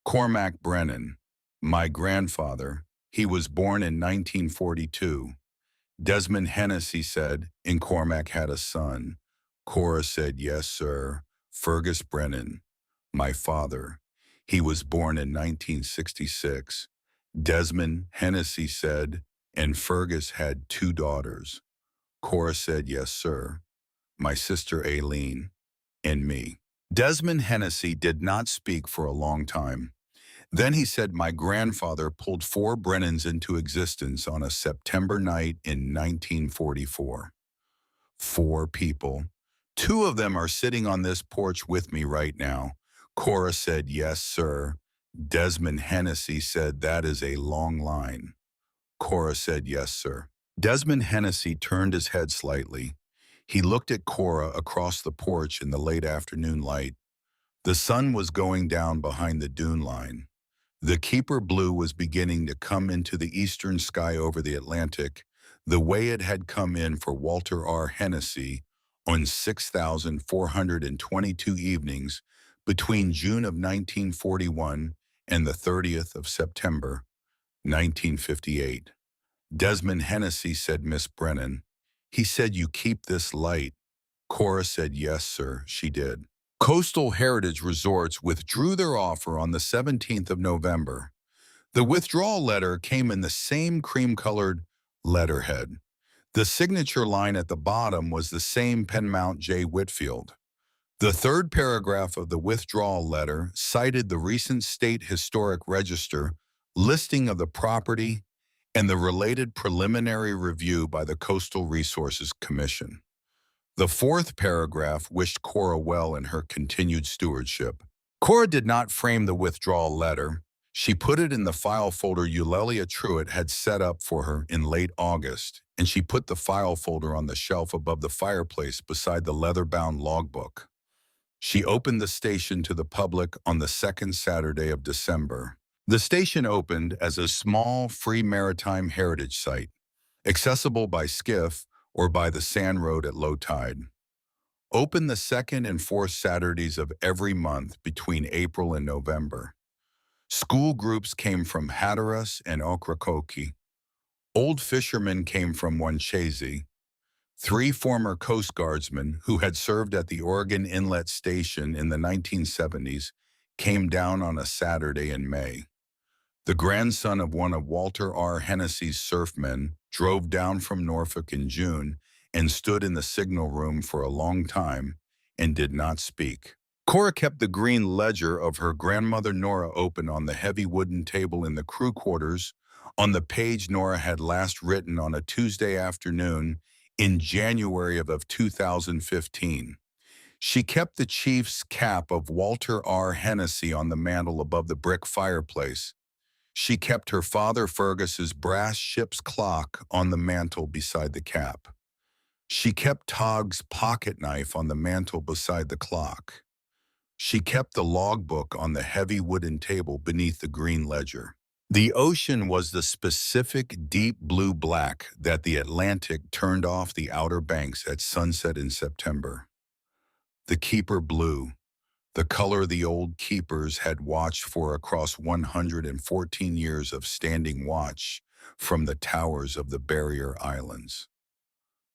Cormac Brennan, my grandfather. He was born in 1942. Desmond Hennessy said, and Cormac had a son. Cora said, yes, sir. Fergus Brennan, my father. He was born in 1966. Desmond Hennessy said, and Fergus had 2 daughters. Cora said, yes, sir. My sister Aileen, and me. Desmond Hennessy did not speak for a long time. Then he said, my grandfather pulled 4 Brennans into existence on a September night in 1944. 4 people. 2 of them are sitting on this porch with me right now. Cora said, yes, sir. Desmond Hennessy said, that is a long line. Cora said, yes, sir. Desmond Hennessy turned his head slightly. He looked at Cora across the porch in the late afternoon light. The sun was going down behind the dune line. The Keeper blue was beginning to come into the eastern sky over the Atlantic, the way it had come in for Walter R. Hennessy on 6,422 evenings between June of 1941 and the 30th of September, 1958. Desmond Hennessy said, Miss Brennan. He said, you keep this light. Cora said, yes, sir, she did. Coastal Heritage Resorts withdrew their offer on the 17th of November. The withdrawal letter came in the same cream-colored letterhead. The signature line at the bottom was the same Penmount J. Whitfield. The third paragraph of the withdrawal letter cited the recent State Historic Register listing of the property and the related preliminary review by the Coastal Resources Commission. The fourth paragraph wished Cora well in her continued stewardship. Cora did not frame the withdrawal letter. She put it in the file folder Eulalia Truitt had set up for her in late August, and she put the file folder on the shelf above the fireplace beside the leather-bound logbook. She opened the station to the public on the second Saturday of December. The station opened as a small, free maritime heritage site, accessible by skiff or by the sand road at low tide. Open the second and fourth Saturdays of every month between April and November. School groups came from Hatteras and Ocracoke. Old fishermen came from Wanchese. 3 former Coast Guardsmen who had served at the Oregon Inlet Station in the 1970s came down on a Saturday in May. The grandson of one of Walter R. Hennessy's surfmen drove down from Norfolk in June and stood in the signal room for a long time and did not speak. Cora kept the green ledger of her grandmother Nora open on the heavy wooden table in the crew quarters, on the page Nora had last written on a Tuesday afternoon in January of 2015. She kept the chief's cap of Walter R. Hennessy on the mantel above the brick fireplace. She kept her father Fergus's brass ship's clock on the mantel beside the cap. She kept Togg's pocket knife on the mantel beside the clock. She kept the logbook on the heavy wooden table beneath the green ledger. The ocean was the specific deep blue black that the Atlantic turned off the outer banks at sunset in September. The keeper blue, the color the old keepers had watched for across 114 years of standing watch from the towers of the barrier islands.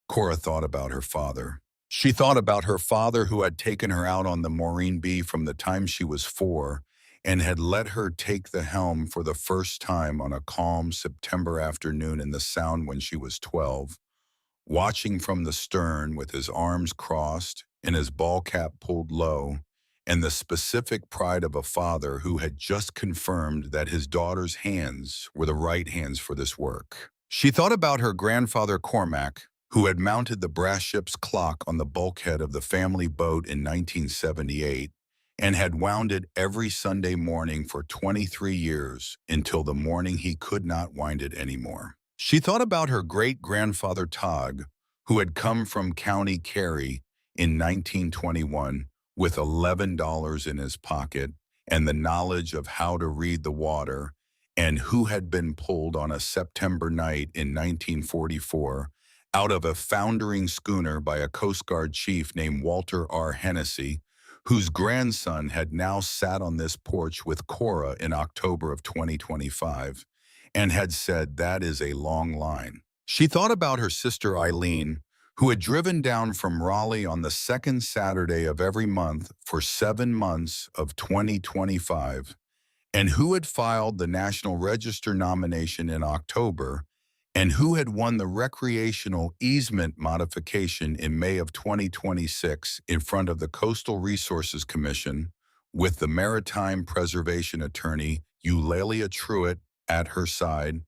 Cora thought about her father. She thought about her father who had taken her out on the Maureen B from the time she was 4 and had let her take the helm for the first time on a calm September afternoon in the Sound when she was 12, watching from the stern with his arms crossed and his ball cap pulled low, and the specific pride of a father who had just confirmed that his daughter's hands were the right hands for this work. She thought about her grandfather Cormac, who had mounted the brass ship's clock on the bulkhead of the family boat in 1978 and had wound it every Sunday morning for 23 years until the morning he could not wind it anymore. She thought about her great-grandfather Tog, who had come from County Kerry in 1921 with $11 in his pocket and the knowledge of how to read the water, and who had been pulled on a September night in 1944 out of a foundering schooner by a Coast Guard chief named Walter R. Hennessy, whose grandson had now sat on this porch with Cora in October of 2025 and had said, "That is a long line." She thought about her sister Eileen, who had driven down from Raleigh on the second Saturday of every month for 7 months of 2025, and who had filed the National Register nomination in October, and who had won the recreational easement modification in May of 2026 in front of the Coastal Resources Commission with the maritime preservation attorney Eulalia Truitt at her side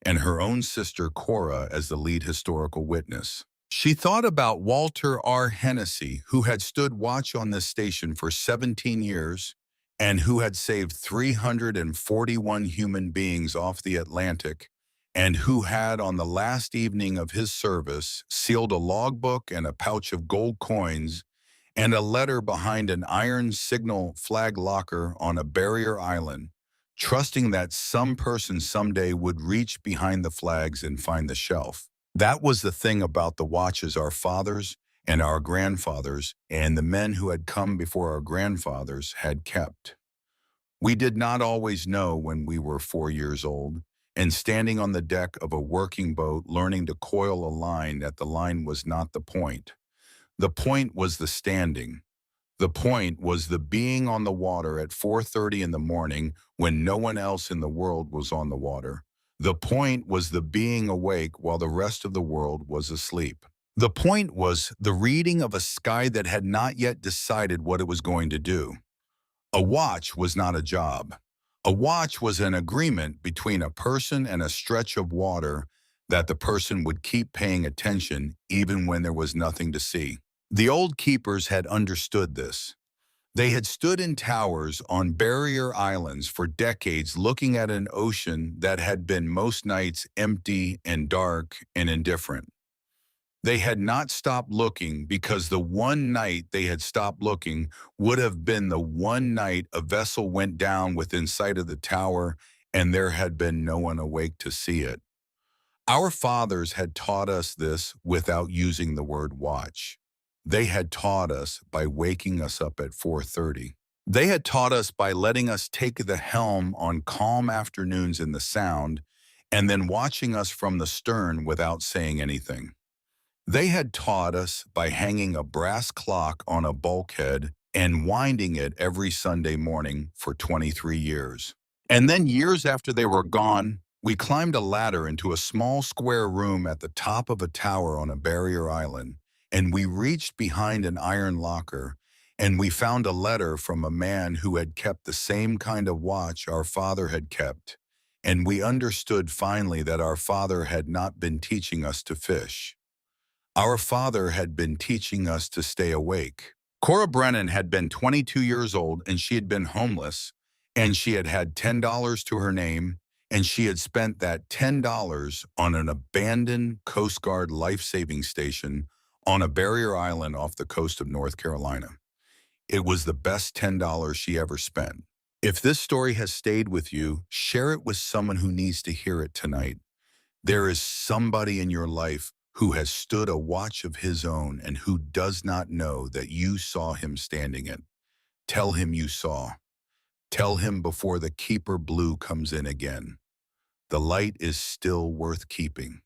and her own sister Cora as the lead historical witness. She thought about Walter R. Hennessy, who had stood watch on this station for 17 years and who had saved 341 human beings off the Atlantic, and who had, on the last evening of his service, sealed a logbook and a pouch of gold coins and a letter behind an iron signal flag locker on a barrier island, trusting that some person someday would reach behind the flags and find the shelf. That was the thing about the watches our fathers and our grandfathers and the men who had come before our grandfathers had kept. We did not always know when we were 4 years old, and standing on the deck of a working boat learning to coil a line, that the line was not the point. The point was the standing. The point was the being on the water at 4:30 in the morning when no one else in the world was on the water. The point was the being awake while the rest of the world was asleep. The point was the reading of a sky that had not yet decided what it was going to do. A watch was not a job. A watch was an agreement between a person and a stretch of water that the person would keep paying attention even when there was nothing to see. The old keepers had understood this. They had stood in towers on barrier islands for decades looking at an ocean that had been most nights empty and dark and indifferent. They had not stopped looking because the one night they had stopped looking would have been the one night a vessel went down within sight of the tower and there had been no one awake to see it. Our fathers had taught us this without using the word watch. They had taught us by waking us up at 4:30. They had taught us by letting us take the helm on calm afternoons in the Sound and then watching us from the stern without saying anything. They had taught us by hanging a brass clock on a bulkhead and winding it every Sunday morning for 23 years. And then years after they were gone, we climbed a ladder into a small square room at the top of a tower on a barrier island, and we reached behind an iron locker, and we found a letter from a man who had kept the same kind of watch our father had kept, and we understood finally that our father had not been teaching us to fish. Our father had been teaching us to stay awake. Cora Brennan had been 22 years old and she had been homeless, and she had had $10 to her name, and she had spent that $10 on an abandoned Coast Guard life-saving station on a barrier island off the coast of North Carolina. It was the best $10 she ever spent. If this story has stayed with you, share it with someone who needs to hear it tonight. There is somebody in your life who has stood a watch of his own and who does not know that you saw him standing it. Tell him you saw. Tell him before the keeper blue comes in again. The light is still worth keeping.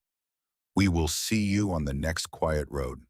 We will see you on the next quiet road.